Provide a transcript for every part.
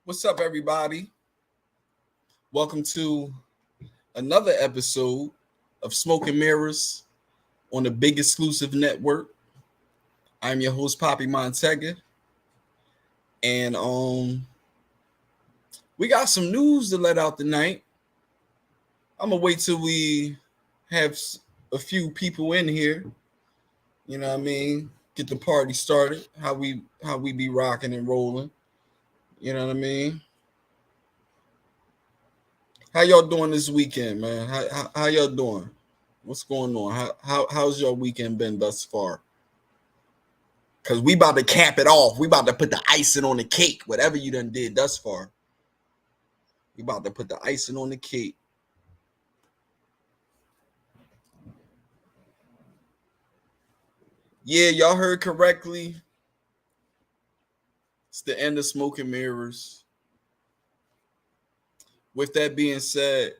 What's up, everybody? Welcome to another episode of Smoke and Mirrors on the Big Exclusive Network. I'm your host, Poppy Montega, and we got some news to let out tonight. I'm gonna wait till we have a few people in here. You know what I mean? Get the party started. How we be rocking and rolling. You know what I mean? How y'all doing this weekend, man? How y'all doing? What's going on? How's your weekend been thus far? Cause we about to cap it off. We about to put the icing on the cake. Whatever you done did thus far, we about to put the icing on the cake. Yeah, y'all heard correctly. It's the end of Smoke and Mirrors. With that being said,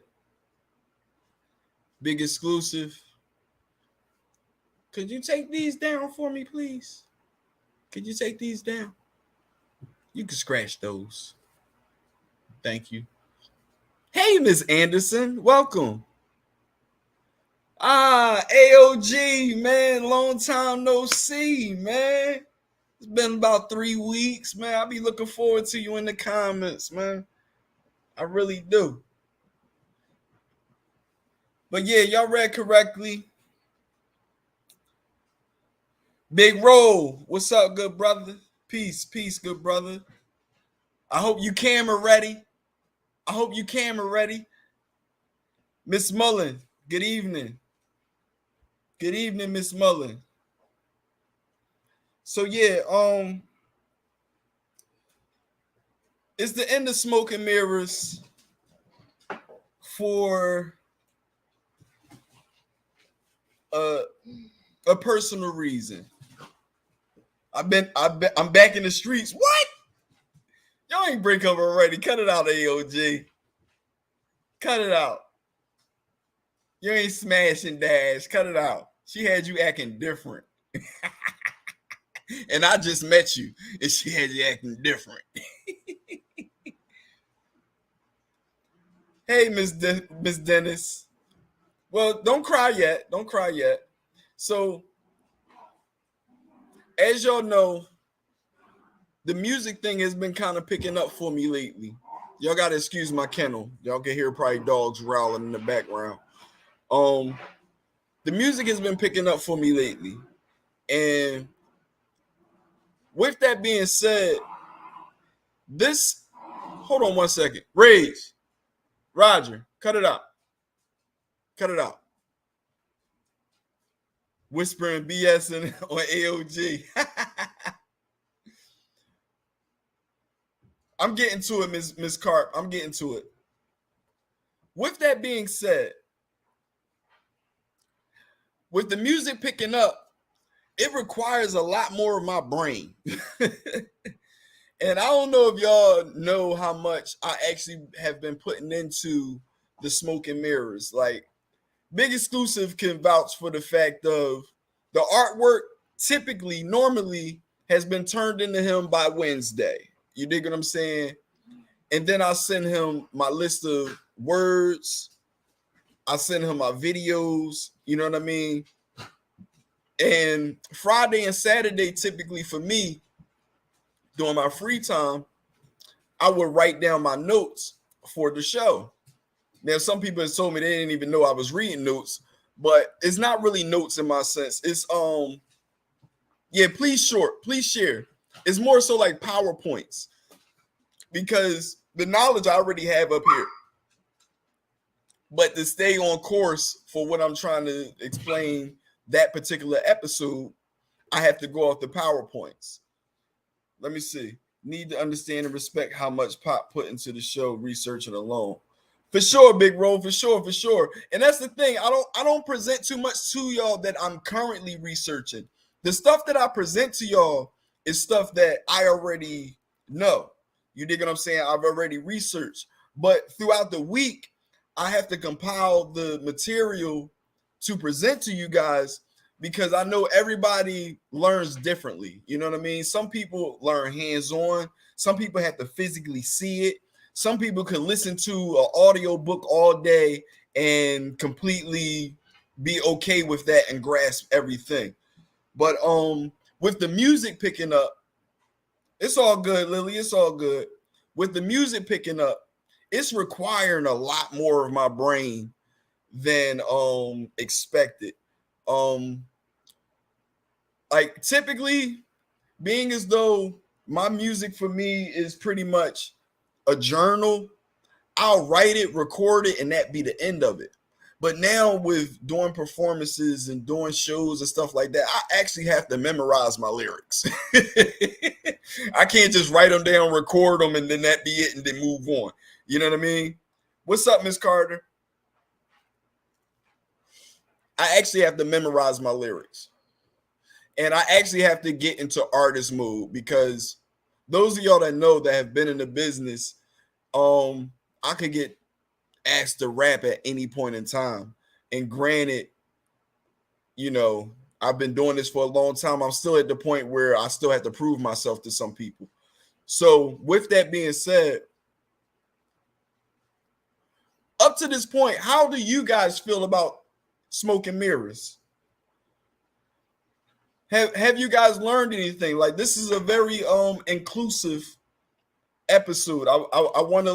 Big Exclusive, could you take these down for me, please? Could you take these down? You can scratch those. Thank you. Hey, Miss Anderson, welcome. AOG, man, long time no see, man. It's been about 3 weeks, man. I'll be looking forward to you in the comments, man. I really do. But yeah, y'all read correctly. Big Roll, what's up, good brother? Peace, good brother. I hope you camera ready. Miss Mullen, good evening. Good evening, Miss Mullen. So yeah, it's the end of Smoke and Mirrors for a personal reason. I'm back in the streets. What? Y'all ain't break up already. Cut it out, AOG. Cut it out. You ain't smashing Dash. Cut it out. She had you acting different. And I just met you, and she had you acting different. Hey, Miss Dennis. Well, don't cry yet. So, as y'all know, the music thing has been kind of picking up for me lately. Y'all gotta excuse my kennel. Y'all can hear probably dogs growling in the background. The music has been picking up for me lately. And with that being said, hold on one second. Rage, Roger, cut it out. Whispering BS on AOG. I'm getting to it, Miss Carp. I'm getting to it. With that being said, with the music picking up, it requires a lot more of my brain. And I don't know if y'all know how much I actually have been putting into the Smoke and Mirrors. Like, Big Exclusive can vouch for the fact of the artwork normally has been turned into him by Wednesday. You dig what I'm saying? And then I send him my list of words. I send him my videos. You know what I mean? And Friday and Saturday, typically for me, during my free time, I would write down my notes for the show. Now, some people have told me they didn't even know I was reading notes, but it's not really notes in my sense. It's please share. It's more so like PowerPoints, because the knowledge I already have up here. But to stay on course for what I'm trying to explain that particular episode, I have to go off the PowerPoints. Let me see. Need to understand and respect how much Pop put into the show, researching alone. For sure, Big Roll, for sure. And that's the thing. I don't present too much to y'all that I'm currently researching. The stuff that I present to y'all is stuff that I already know. You dig what I'm saying? I've already researched. But throughout the week, I have to compile the material to present to you guys because I know everybody learns differently. You know what I mean? Some people learn hands-on, some people have to physically see it. Some people can listen to an audio book all day and completely be okay with that and grasp everything. But with the music picking up, it's all good, Lily. It's all good. With the music picking up, it's requiring a lot more of my brain than expected. Um like typically, being as though my music for me is pretty much a journal, I'll write it, record it, and that be the end of it. But now with doing performances and doing shows and stuff like that, I actually have to memorize my lyrics. I can't just write them down, record them, and then that be it, and then move on. You know what I mean? What's up, Miss Carter? I actually have to memorize my lyrics. And I actually have to get into artist mode because those of y'all that know that have been in the business, I could get asked to rap at any point in time. And granted, you know, I've been doing this for a long time. I'm still at the point where I still have to prove myself to some people. So, with that being said, up to this point, how do you guys feel about smoke and mirrors? Have you guys learned anything? Like, this is a very inclusive episode. I want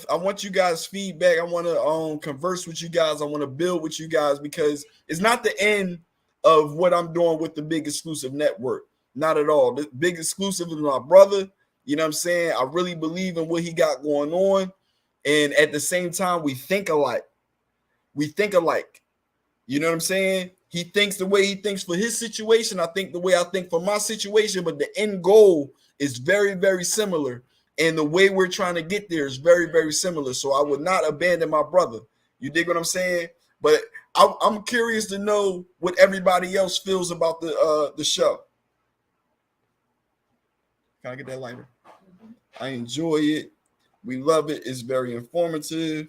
I want you guys feedback. I want to converse with you guys. I want to build with you guys because it's not the end of what I'm doing with the Big Exclusive Network. Not at all. The Big Exclusive is my brother. You know what I'm saying? I really believe in what he got going on. And at the same time, we think alike. We think alike. You know what I'm saying? He thinks the way he thinks for his situation. I think the way I think for my situation. But the end goal is very, very similar. And the way we're trying to get there is very, very similar. So I would not abandon my brother. You dig what I'm saying? But I'm curious to know what everybody else feels about the show. Can I get that lighter? I enjoy it. We love it. It's very informative.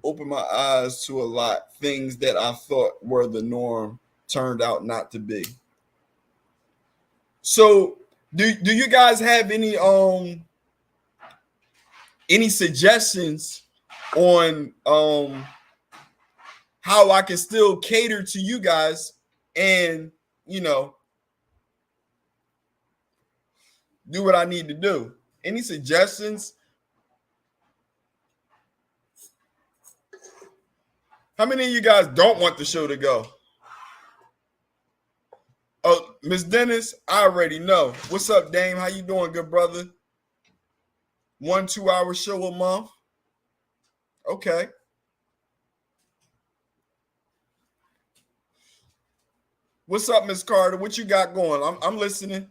Opened my eyes to a lot. Things that I thought were the norm turned out not to be. So do you guys have any suggestions on how I can still cater to you guys and, you know, do what I need to do? Any suggestions? How many of you guys don't want the show to go? Oh, Miss Dennis, I already know. What's up, Dame? How you doing, good brother? 1 2-hour show a month. Okay. What's up, Miss Carter? What you got going? I'm listening.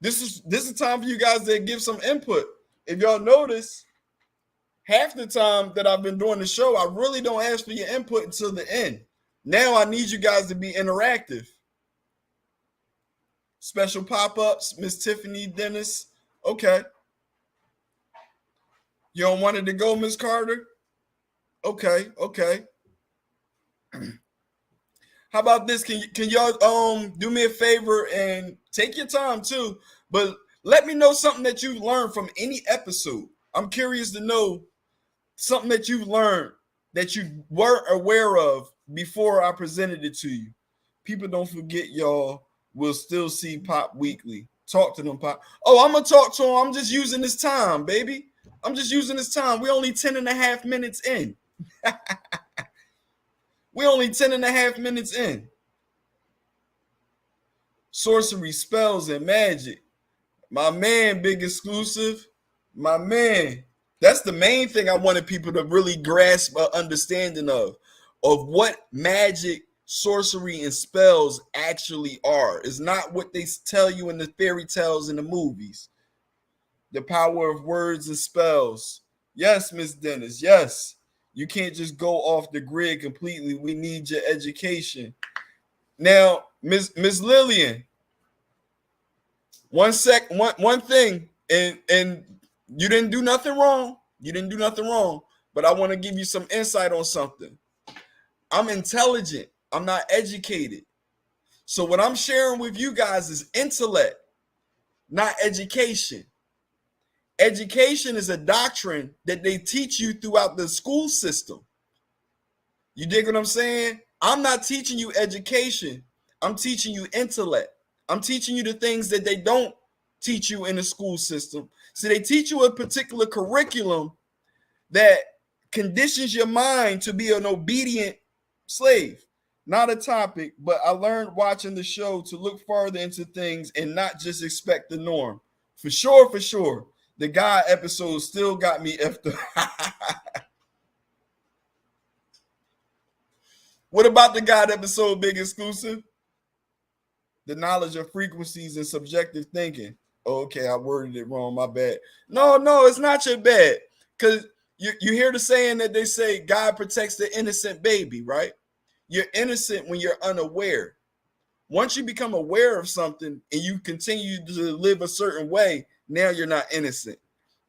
This is time for you guys to give some input. If y'all notice, half the time that I've been doing the show, I really don't ask for your input until the end. Now I need you guys to be interactive. Special pop-ups, Miss Tiffany Dennis. Okay. You don't want it to go, Miss Carter? Okay. How about this? Can y'all do me a favor and take your time too, but let me know something that you learned from any episode. I'm curious to know something that you learned that you weren't aware of before I presented it to you. People, don't forget, y'all will still see Pop weekly. Talk to them, Pop. Oh, I'm gonna talk to him. I'm just using this time, baby. I'm just using this time. We're only 10 and a half minutes in. We're only 10 and a half minutes in. Sorcery, spells, and magic. My man, Big Exclusive. My man. That's the main thing I wanted people to really grasp an understanding of what magic, sorcery, and spells actually are. It's not what they tell you in the fairy tales and the movies. The power of words and spells. Yes, Miss Dennis, yes. You can't just go off the grid completely. We need your education. Now, Miss Lillian, one thing, and you didn't do nothing wrong. You didn't do nothing wrong, but I want to give you some insight on something. I'm intelligent. I'm not educated. So what I'm sharing with you guys is intellect, not education. Education is a doctrine that they teach you throughout the school system. You dig what I'm saying? I'm not teaching you education. I'm teaching you intellect. I'm teaching you the things that they don't teach you in the school system. So they teach you a particular curriculum that conditions your mind to be an obedient slave. Not a topic, but I learned watching the show to look farther into things and not just expect the norm. For sure, for sure. The God episode still got me effed up. What about the God episode, Big Exclusive? The knowledge of frequencies and subjective thinking. Okay, I worded it wrong. My bad. No, it's not your bad. Because you hear the saying that they say God protects the innocent baby, right? You're innocent when you're unaware. Once you become aware of something and you continue to live a certain way, now you're not innocent.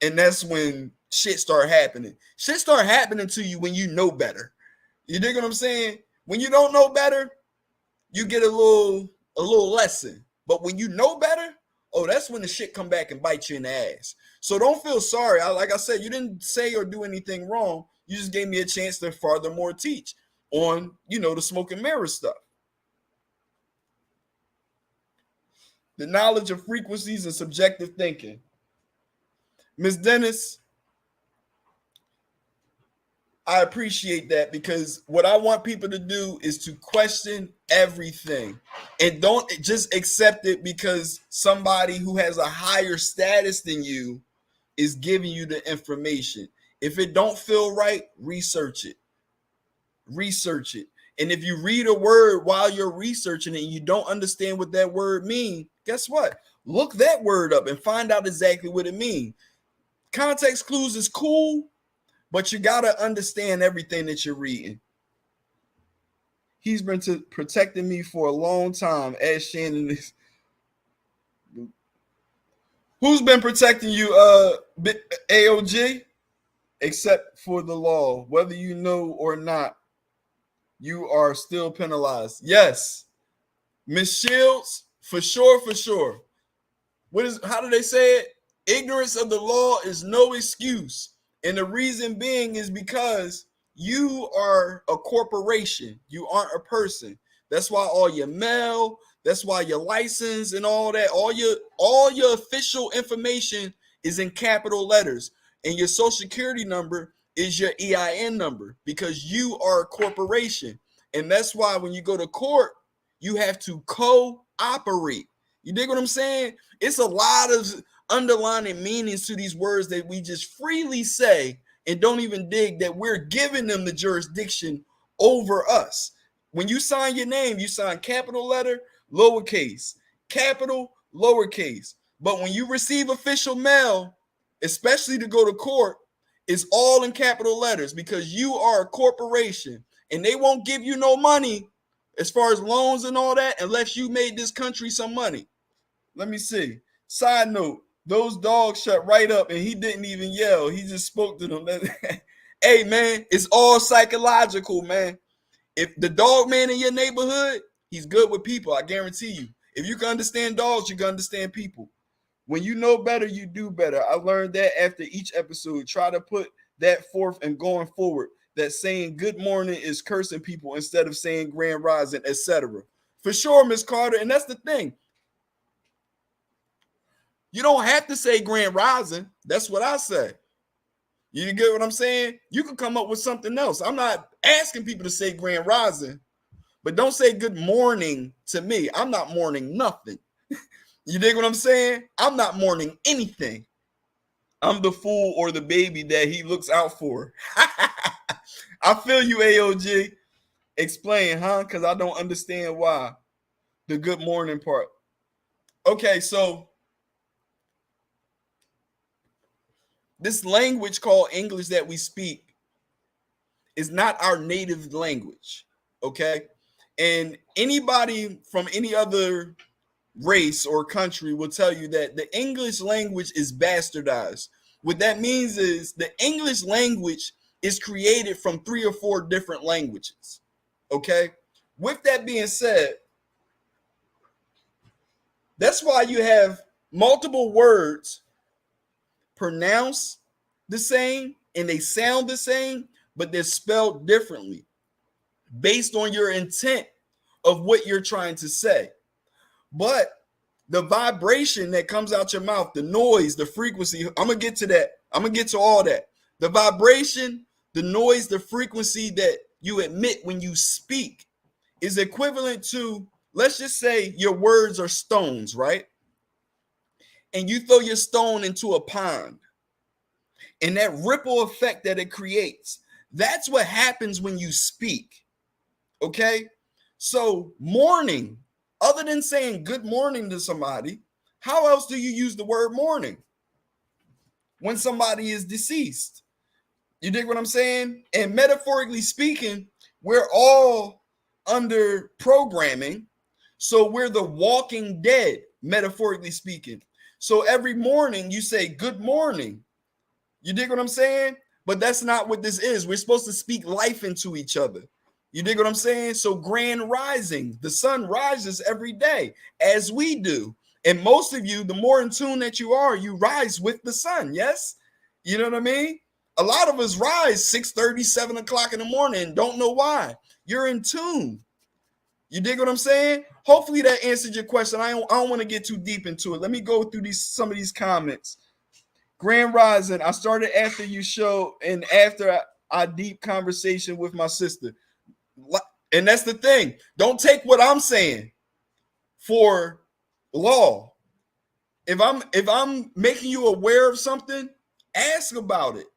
And that's when shit start happening. Shit start happening to you when you know better. You dig what I'm saying? When you don't know better, you get a little lesson. But when you know better, oh, that's when the shit come back and bite you in the ass. So don't feel sorry. Like I said, you didn't say or do anything wrong. You just gave me a chance to furthermore teach on, the smoke and mirror stuff. The knowledge of frequencies and subjective thinking. Ms. Dennis, I appreciate that, because what I want people to do is to question everything and don't just accept it because somebody who has a higher status than you is giving you the information. If it don't feel right, research it. Research it. And if you read a word while you're researching it and you don't understand what that word means, guess what? Look that word up and find out exactly what it means. Context clues is cool, but you got to understand everything that you're reading. He's been protecting me for a long time, as Shannon is. Who's been protecting you, AOG? Except for the law. Whether you know or not, you are still penalized. Yes. Miss Shields, for sure, for sure. How do they say it? Ignorance of the law is no excuse. And the reason being is because you are a corporation. You aren't a person. That's why all your mail, that's why your license and all that, all your official information is in capital letters. And your social security number is your EIN number, because you are a corporation. And that's why when you go to court, you have to cooperate. You dig what I'm saying? It's a lot of underlining meanings to these words that we just freely say and don't even dig that we're giving them the jurisdiction over us. When you sign your name, you sign capital letter, lowercase, capital, lowercase. But when you receive official mail, especially to go to court, it's all in capital letters, because you are a corporation and they won't give you no money as far as loans and all that unless you made this country some money. Let me see. Side note, those dogs shut right up and he didn't even yell. He just spoke to them. Hey, man, it's all psychological, man. If the dog man in your neighborhood, he's good with people, I guarantee you. If you can understand dogs, you can understand people. When you know better, you do better. I learned that after each episode. Try to put that forth and going forward, that saying good morning is cursing people instead of saying grand rising, etc. For sure, Miss Carter. And that's the thing. You don't have to say grand rising. That's what I say. You get what I'm saying? You can come up with something else. I'm not asking people to say grand rising, but don't say good morning to me. I'm not mourning nothing. You dig what I'm saying? I'm not mourning anything. I'm the fool or the baby that he looks out for. I feel you, AOG. Explain, huh? Because I don't understand why. The good morning part. Okay, so this language called English that we speak is not our native language, okay? And anybody from any other race or country will tell you that the English language is bastardized. What that means is the English language is created from 3 or 4 different languages, okay? With that being said, That's why you have multiple words pronounced the same and they sound the same, but they're spelled differently based on your intent of what you're trying to say. But the vibration that comes out your mouth, the noise, the frequency, I'm going to get to that. I'm going to get to all that. The vibration, the noise, the frequency that you emit when you speak is equivalent to, let's just say your words are stones, right? And you throw your stone into a pond, and that ripple effect that it creates, that's what happens when you speak. Okay? So, morning, other than saying good morning to somebody, how else do you use the word morning when somebody is deceased? You dig what I'm saying? And metaphorically speaking, we're all under programming. So we're the walking dead, metaphorically speaking. So every morning you say good morning. You dig what I'm saying? But that's not what this is. We're supposed to speak life into each other. You dig what I'm saying? So grand rising, the sun rises every day as we do. And most of you, the more in tune that you are, you rise with the sun. Yes? You know what I mean? A lot of us rise 6:30, 7 o'clock in the morning and don't know why. You're in tune. You dig what I'm saying? Hopefully that answered your question. I don't want to get too deep into it. Let me go through some of these comments. Grand Rising, I started after you show and after our deep conversation with my sister. And that's the thing. Don't take what I'm saying for law. If I'm making you aware of something, ask about it.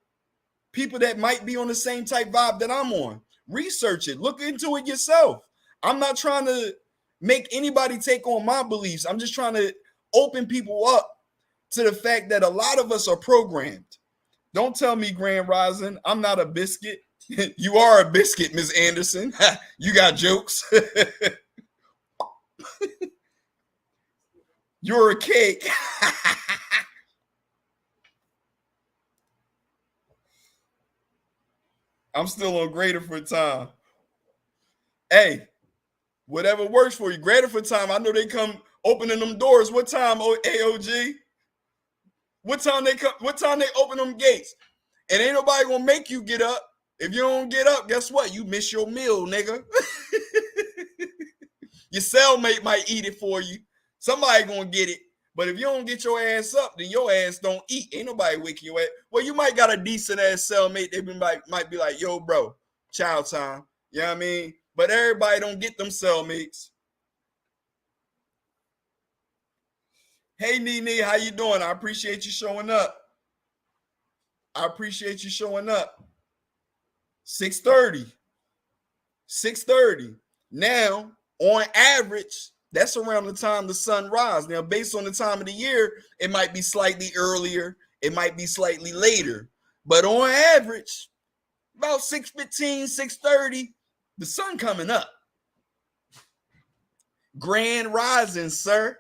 People that might be on the same type vibe that I'm on, research it, look into it yourself. I'm not trying to make anybody take on my beliefs. I'm just trying to open people up to the fact that a lot of us are programmed. Don't tell me, Grand Rising, I'm not a biscuit. You are a biscuit, Miss Anderson. You got jokes. You're a cake. I'm still on greater for time. Hey, whatever works for you. Greater for time. I know they come opening them doors. What time, AOG? What time they come? What time they open them gates? And ain't nobody gonna make you get up. If you don't get up, guess what? You miss your meal, nigga. Your cellmate might eat it for you. Somebody gonna get it. But if you don't get your ass up, then your ass don't eat. Ain't nobody waking your ass. Well, you might got a decent ass cellmate. They might be like, yo, bro, child time. You know what I mean? But everybody don't get them cellmates. Hey, Nene, how you doing? I appreciate you showing up. I appreciate you showing up. 6:30. 6:30. Now, on average, that's around the time the sun rises. Now, based on the time of the year, it might be slightly earlier. It might be slightly later. But on average, about 6:15, 6:30, the sun coming up. Grand rising, sir.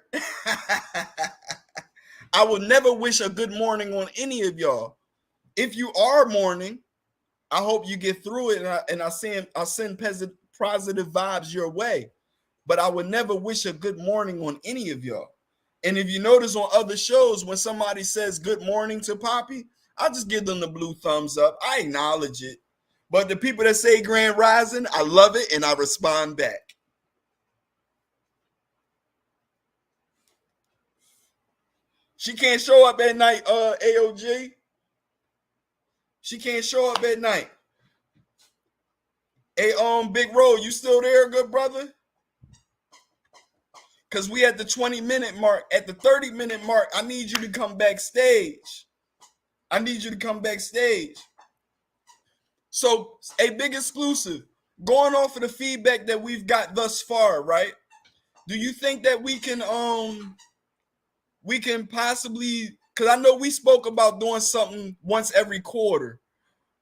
I will never wish a good morning on any of y'all. If you are mourning, I hope you get through it, and I send positive vibes your way. But I would never wish a good morning on any of y'all. And if you notice on other shows, when somebody says good morning to Poppy, I just give them the blue thumbs up. I acknowledge it. But the people that say grand rising, I love it and I respond back. She can't show up at night, AOG. She can't show up at night. Hey, Big Ro, you still there, good brother? Because we at the 20-minute mark. At the 30-minute mark, I need you to come backstage. I need you to come backstage. So, a big exclusive. Going off of the feedback that we've got thus far, right? Do you think that we can possibly, because I know we spoke about doing something once every quarter,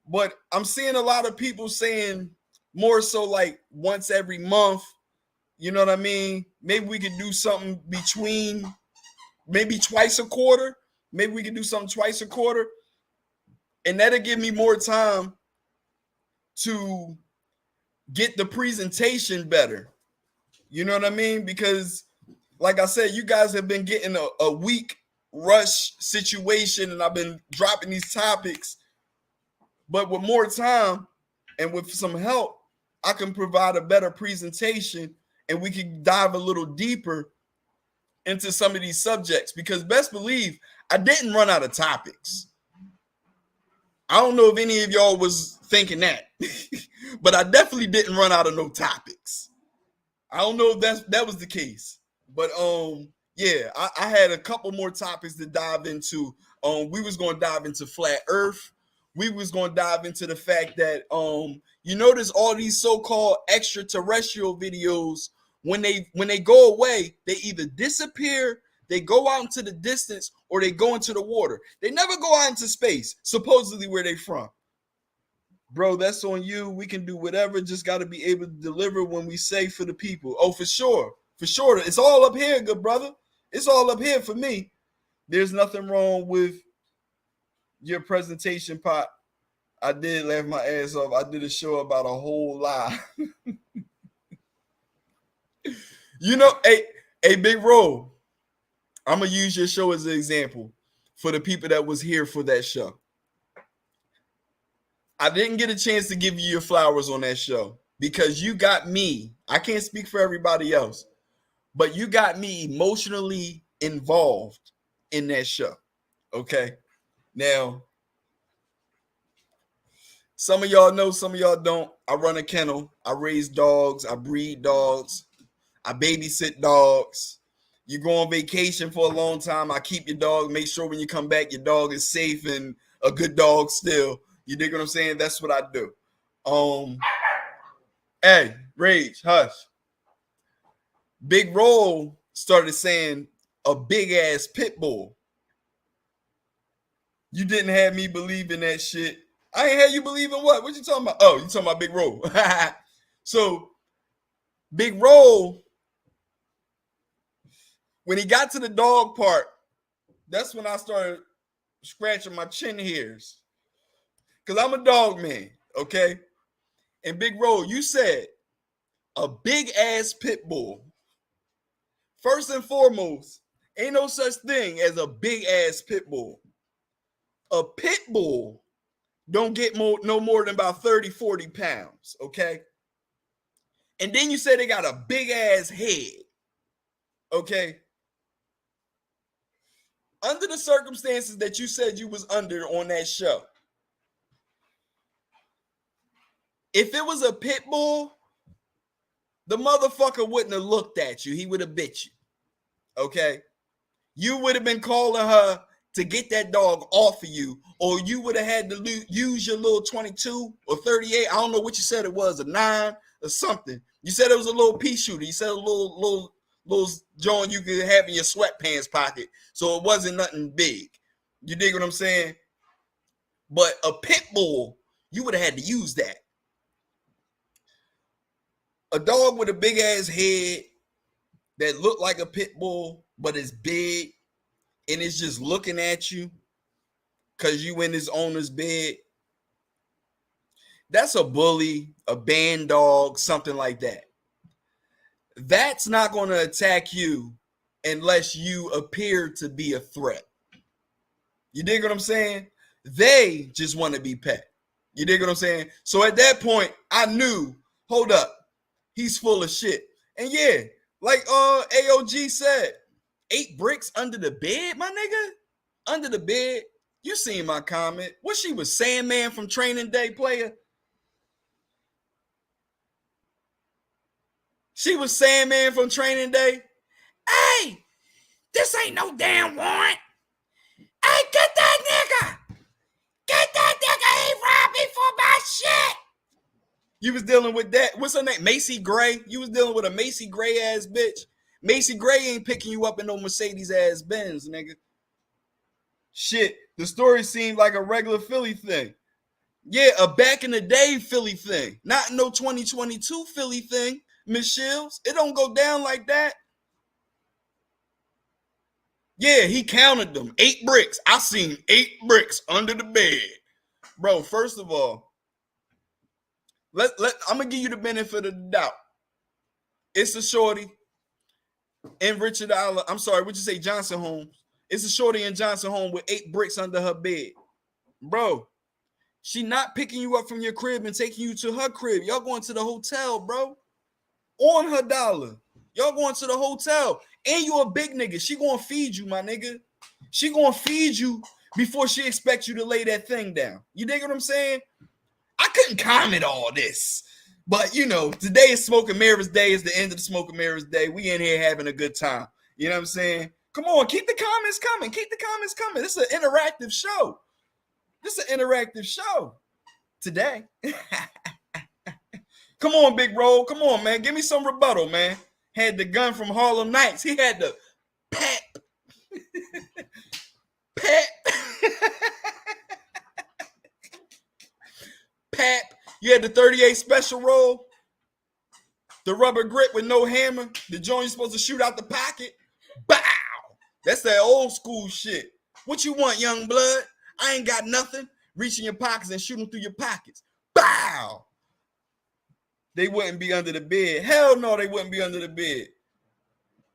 but I'm seeing a lot of people saying more so like once every month. You know what I mean? Maybe we could do something between, maybe twice a quarter. Maybe we could do something twice a quarter. And that'll give me more time to get the presentation better. You know what I mean? Because like I said, you guys have been getting a weak rush situation, and I've been dropping these topics. But with more time and with some help, I can provide a better presentation, and we can dive a little deeper into some of these subjects. Because best believe I didn't run out of topics. I don't know if any of y'all was thinking that, but I definitely didn't run out of no topics. I don't know if that was the case, but yeah, I had a couple more topics to dive into. We was going to dive into flat Earth. We was going to dive into the fact that you notice all these so-called extraterrestrial videos, when they go away, they either disappear, they go out into the distance, or they go into the water. They never go out into space, supposedly where they from. Bro, that's on you. We can do whatever. Just got to be able to deliver when we say for the people. Oh, for sure. For sure. It's all up here, good brother. It's all up here for me. There's nothing wrong with your presentation, Pot. I did laugh my ass off. I did a show about a whole lie. Hey, Big Roll, I'm going to use your show as an example for the people that was here for that show. I didn't get a chance to give you your flowers on that show because you got me. I can't speak for everybody else, but you got me emotionally involved in that show. Okay. Now, some of y'all know, some of y'all don't. I run a kennel. I raise dogs. I breed dogs. I babysit dogs. You go on vacation for a long time. I keep your dog. Make sure when you come back, your dog is safe and a good dog still. You dig what I'm saying? That's what I do. Hey, Rage, hush. Big Roll started saying a big ass pit bull. You didn't have me believe in that shit. I ain't had you believe in what? What you talking about? Oh, you talking about Big Roll. So, Big Roll, when he got to the dog part, that's when I started scratching my chin hairs. Because I'm a dog man, okay? And Big Roll, you said a big ass pit bull. First and foremost, ain't no such thing as a big ass pit bull. A pit bull don't get no more than about 30, 40 pounds, okay? And then you say they got a big ass head, okay? Under the circumstances that you said you was under on that show, if it was a pit bull, the motherfucker wouldn't have looked at you. He would have bit you, okay? You would have been calling her to get that dog off of you, or you would have had to use your little 22 or 38. I don't know what you said it was, a 9 or something. You said it was a little pea shooter. You said a little joint you could have in your sweatpants pocket, so it wasn't nothing big. You dig what I'm saying? But a pit bull, you would have had to use that. A dog with a big ass head that looked like a pit bull, but it's big and it's just looking at you because you in his owner's bed. That's a bully, a band dog, something like that. That's not going to attack you unless you appear to be a threat. You dig what I'm saying? They just want to be pet. You dig what I'm saying? So at that point, I knew, hold up, he's full of shit. And yeah, like AOG said, 8 bricks under the bed, my nigga? Under the bed? You seen my comment. What she was Sandman from Training Day, player? She was Sandman from Training Day. Hey, this ain't no damn warrant. Hey, get that nigga. Get that nigga. He robbed me for my shit. You was dealing with that. What's her name? Macy Gray. You was dealing with a Macy Gray ass bitch. Macy Gray ain't picking you up in no Mercedes ass Benz, nigga. Shit, the story seemed like a regular Philly thing. Yeah, a back in the day Philly thing. Not no 2022 Philly thing, Miss Shields. It don't go down like that. Yeah, he counted them. 8 bricks. I seen 8 bricks under the bed. Bro, first of all, I'm going to give you the benefit of the doubt. It's a shorty. in Richard Island. I'm sorry, what you say, Johnson Homes? It's a shorty in Johnson Home with 8 bricks under her bed. Bro, she not picking you up from your crib and taking you to her crib. Y'all going to the hotel, bro. On her dollar. Y'all going to the hotel. And you a big nigga. She gonna feed you, my nigga. She gonna feed you before she expects you to lay that thing down. You dig what I'm saying? I couldn't comment all this. But, you know, today is Smoke and Mirrors Day. It's the end of the Smoke and Mirrors Day. We in here having a good time. You know what I'm saying? Come on, keep the comments coming. Keep the comments coming. This is an interactive show. This is an interactive show today. Come on, Big Roll. Come on, man. Give me some rebuttal, man. Had the gun from Harlem Nights. He had the pep. Pep. Pep. You had the 38 special roll. The rubber grip with no hammer. The joint you're supposed to shoot out the pocket. Bow. That's that old school shit. What you want, young blood? I ain't got nothing. Reach in your pockets and shoot them through your pockets. Bow. They wouldn't be under the bed. Hell no, they wouldn't be under the bed.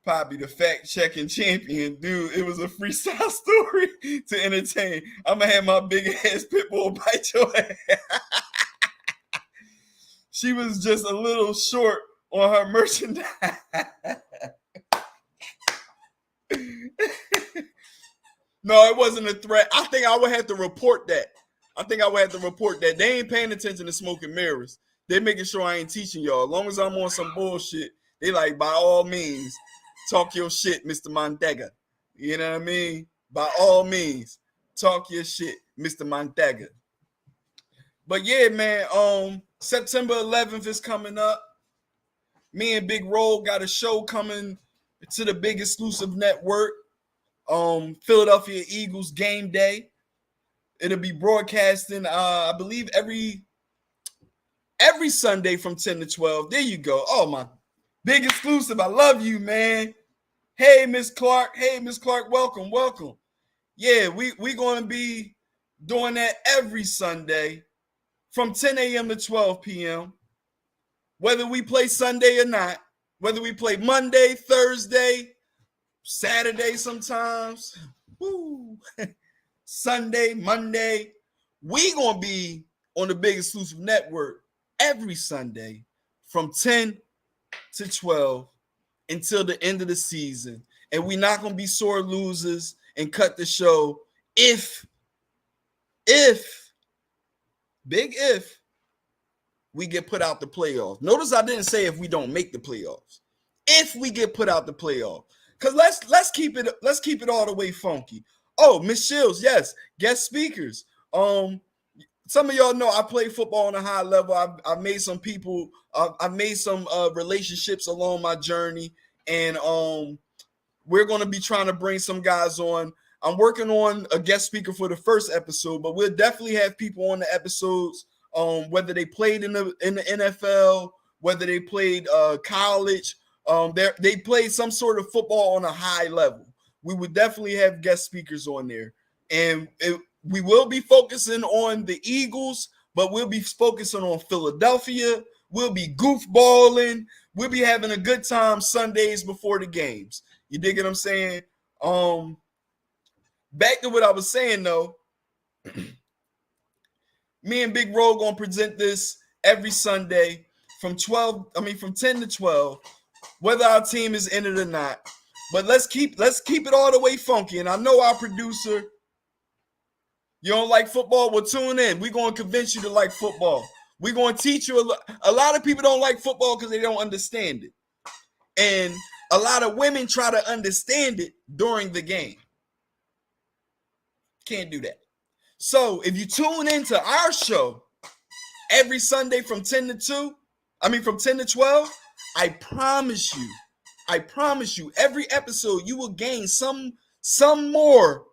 Poppy, the fact-checking champion. Dude, it was a freestyle story to entertain. I'm going to have my big-ass pit bull bite your ass. She was just a little short on her merchandise. No, it wasn't a threat. I think I would have to report that. They ain't paying attention to Smoke and Mirrors. They're making sure I ain't teaching y'all. As long as I'm on some bullshit, they like, by all means, talk your shit, Mr. Montega. You know what I mean? By all means, talk your shit, Mr. Montega. But yeah, man, September 11th is coming up. Me and Big Roll got a show coming to the big exclusive network. Philadelphia Eagles game day. It'll be broadcasting, I believe, every Sunday from 10 to 12. There you go. Oh, my big exclusive. I love you, man. Hey, Miss Clark. Welcome. Yeah, we going to be doing that every Sunday from 10 a.m. to 12 p.m. Whether we play Sunday or not, whether we play Monday, Thursday, Saturday sometimes, woo, Sunday, Monday, we going to be on the big exclusive network every Sunday from 10 to 12 until the end of the season. And we're not going to be sore losers and cut the show if we get put out the playoffs. Notice I didn't say if we don't make the playoffs. If we get put out the playoffs. Because let's keep it all the way funky. Oh, Miss Shields, yes, guest speakers. Some of y'all know I play football on a high level. I've made some people, I've made some relationships along my journey, and we're going to be trying to bring some guys on. I'm working on a guest speaker for the first episode, but we'll definitely have people on the episodes, whether they played in the NFL, whether they played college, they played some sort of football on a high level. We would definitely have guest speakers on there, and we will be focusing on the Eagles, but we'll be focusing on Philadelphia. We'll be goofballing. We'll be having a good time Sundays before the games. You dig what I'm saying? Back to what I was saying, though. Me and Big Roll gonna present this every Sunday from 10 to 12, whether our team is in it or not. But let's keep it all the way funky. And I know our producer, you don't like football? Well, tune in. We're going to convince you to like football. We're going to teach you. A lot of people don't like football because they don't understand it. And a lot of women try to understand it during the game. Can't do that. So if you tune into our show every Sunday from 10 to 12, I promise you, every episode you will gain some more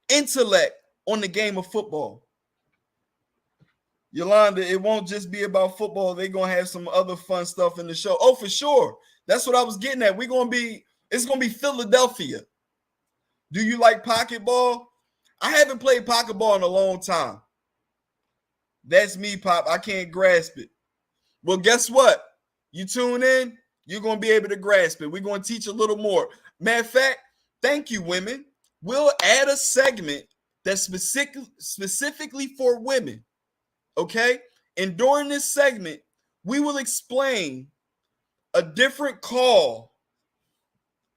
intellect on the game of football. Yolanda, it won't just be about football. They're going to have some other fun stuff in the show. Oh, for sure. That's what I was getting at. It's going to be Philadelphia. Do you like pocket ball? I haven't played pocket ball in a long time. That's me, Pop. I can't grasp it. Well, guess what? You tune in, you're going to be able to grasp it. We're going to teach a little more. Matter of fact, thank you, women. We'll add a segment that's specifically for women, okay? And during this segment, we will explain a different call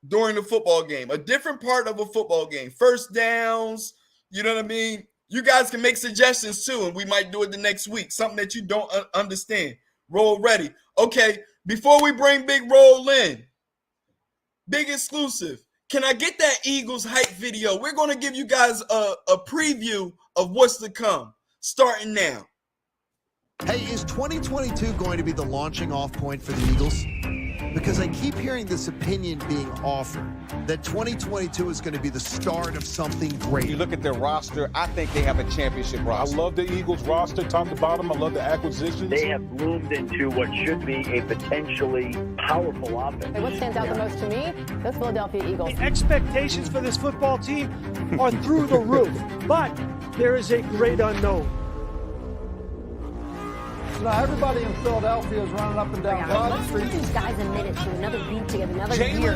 during the football game, a different part of a football game, first downs, you know what I mean? You guys can make suggestions too, and we might do it the next week, something that you don't understand. Roll ready. Okay, before we bring Big Roll in, big exclusive, can I get that Eagles hype video? We're going to give you guys a preview of what's to come, starting now. Hey, is 2022 going to be the launching off point for the Eagles? Because I keep hearing this opinion being offered that 2022 is going to be the start of something great. You look at their roster, I think they have a championship roster. I love the Eagles roster, top to bottom. I love the acquisitions. They have bloomed into what should be a potentially powerful offense. And what stands out the most to me? Those Philadelphia Eagles. The expectations for this football team are through the roof, but there is a great unknown. Now everybody in Philadelphia is running up and down Broad Street. These guys a minute to another beat together, another year.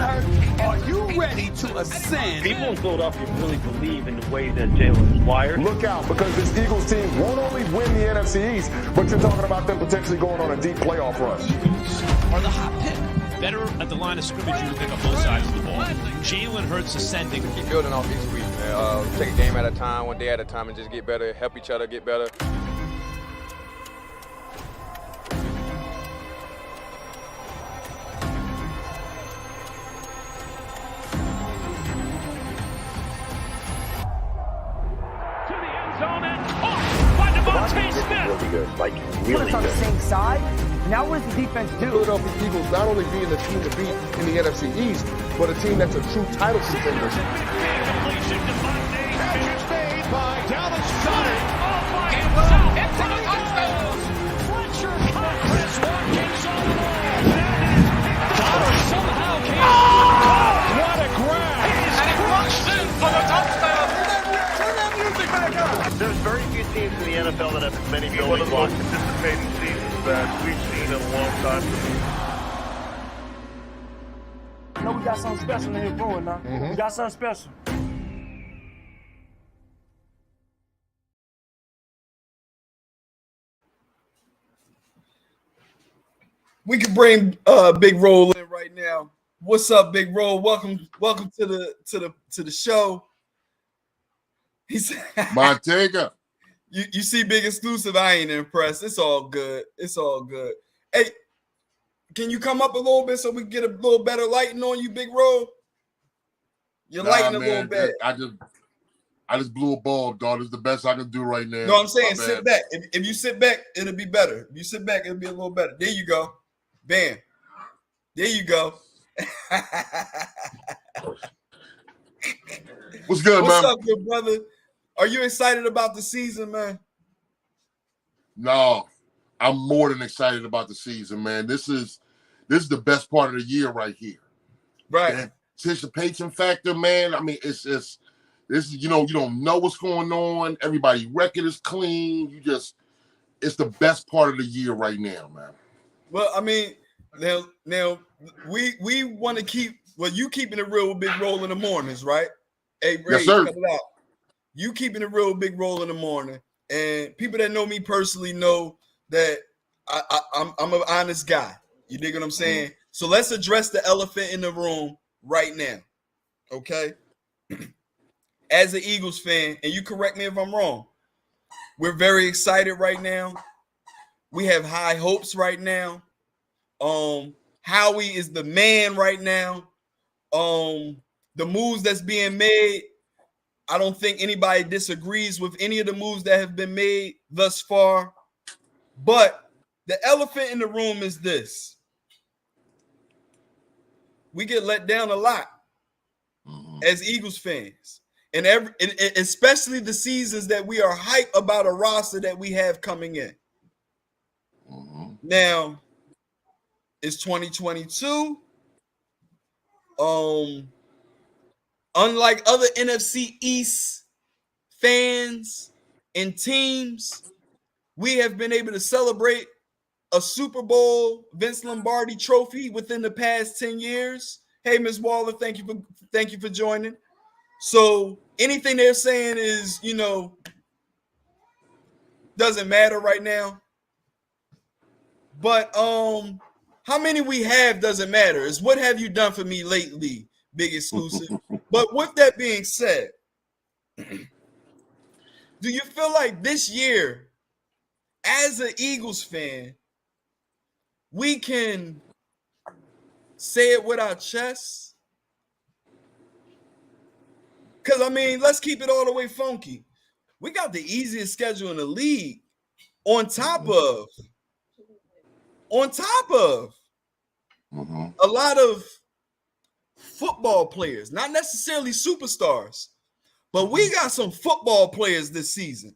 Are you ready to ascend? People in Philadelphia really believe in the way that Jalen is wired. Look out, because this Eagles team won't only win the NFC East, but you're talking about them potentially going on a deep playoff run. Eagles are the hot pick. Better at the line of scrimmage, you would pick up both sides of the ball. Jalen Hurts ascending. Keep building off each week, man. Take a game at a time, one day at a time, and just get better, help each other get better. Really good, like really on good. the same side. Now what does the defense do? Philadelphia Eagles not only being the team to beat in the NFC East, but a team that's a true title contender. Catch made by Dallas Goedert. Oh my God! It's a touchdown! Fletcher Chris Watkins on the line. Goddard somehow came. Oh! What a grab! And he rushed in for the touchdown. Turn that music back up. There's very few teams in the NFL that have as many building blocks. Anticipating seasons that we've seen in a long time. I know we got something special in here brewing now. We got something special. We can bring Big Roll in right now. What's up, Big Roll? Welcome to the show. He's Montega. You see Big Exclusive, I ain't impressed. It's all good. It's all good. Hey, can you come up a little bit so we can get a little better lighting on you, Big Roll? You're lighting a little bit. I just blew a bulb, dog. It's the best I can do right now. No, I'm saying sit back. If you sit back, it'll be better. If you sit back, it'll be a little better. There you go. Bam. There you go. What's good, man? What's up, good brother? Are you excited about the season, man? No, I'm more than excited about the season, man. This is the best part of the year right here. Right. The anticipation factor, man. I mean, it's you don't know what's going on. Everybody's record is clean. It's the best part of the year right now, man. Well, I mean, now we want to keep you keeping it real with Big Roll in the mornings, right? Hey, Ray, yes, sir. cut it out. You keeping it real Big Roll in the morning, and people that know me personally know that I'm an honest guy. You dig what I'm saying? So let's address the elephant in the room right now, okay? As an Eagles fan, and you correct me if I'm wrong, we're very excited right now. We have high hopes right now. Howie is the man right now. The moves that's being made, I don't think anybody disagrees with any of the moves that have been made thus far. But the elephant in the room is this. We get let down a lot as Eagles fans. And especially the seasons that we are hyped about a roster that we have coming in. Now, it's 2022. Unlike other NFC East fans and teams, we have been able to celebrate a Super Bowl Vince Lombardi trophy within the past 10 years. Hey, Ms. Waller, thank you for joining. So anything they're saying is, doesn't matter right now. But how many we have doesn't matter. It's what have you done for me lately, Big Exclusive. But with that being said, do you feel like this year, as an Eagles fan, we can say it with our chests? Because, let's keep it all the way funky. We got the easiest schedule in the league on top of a lot of football players, not necessarily superstars, but we got some football players this season.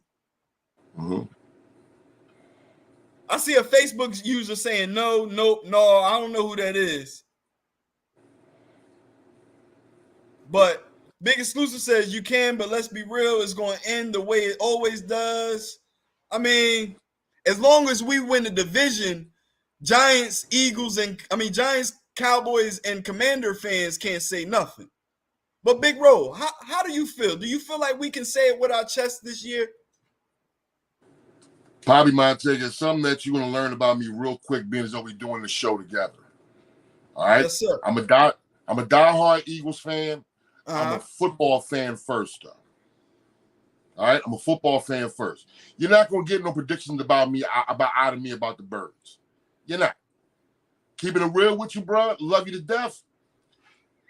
I see a Facebook user saying, no, I don't know who that is. But Big Exclusive says you can, but let's be real, it's going to end the way it always does. As long as we win the division, Giants, Cowboys, and Commander fans can't say nothing. But Big Ro, how do you feel? Do you feel like we can say it with our chest this year? Bobby Montega, something that you're going to learn about me real quick, being as though we're doing the show together. All right? Yes, sir. I'm a diehard Eagles fan. I'm a football fan first, though. All right? I'm a football fan first. You're not going to get no predictions about the Birds. You're not. Keeping it real with you, bro. Love you to death.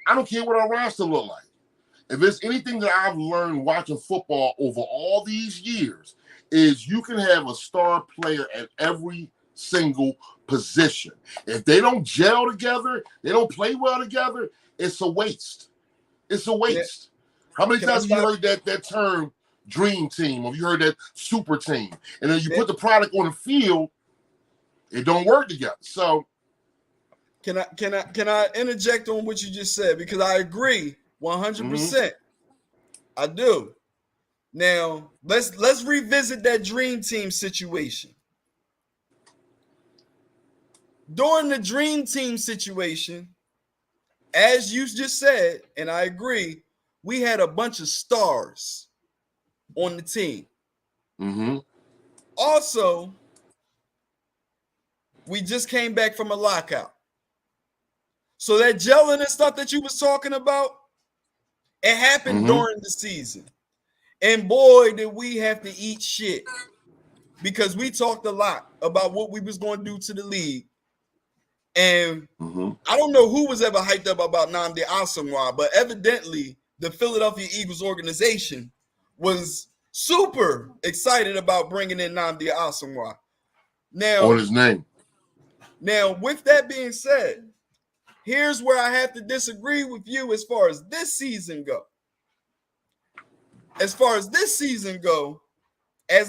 I don't care what our roster look like. If there's anything that I've learned watching football over all these years, is you can have a star player at every single position. If they don't gel together, they don't play well together, it's a waste. It's a waste. Yeah. How many times have you heard that term dream team, or you heard that super team? And then you put the product on the field, it don't work together. So Can I interject on what you just said? Because I agree 100%. I do. Now, let's revisit that dream team situation. During the dream team situation, as you just said, and I agree, we had a bunch of stars on the team. Also, we just came back from a lockout. So that gelling and stuff that you was talking about, it happened during the season. And boy, did we have to eat shit, because we talked a lot about what we was going to do to the league. And I don't know who was ever hyped up about Nnamdi Asomugha, but evidently the Philadelphia Eagles organization was super excited about bringing in Nnamdi Asomugha. Now, on his name. Now, with that being said, here's where I have to disagree with you as far as this season go. As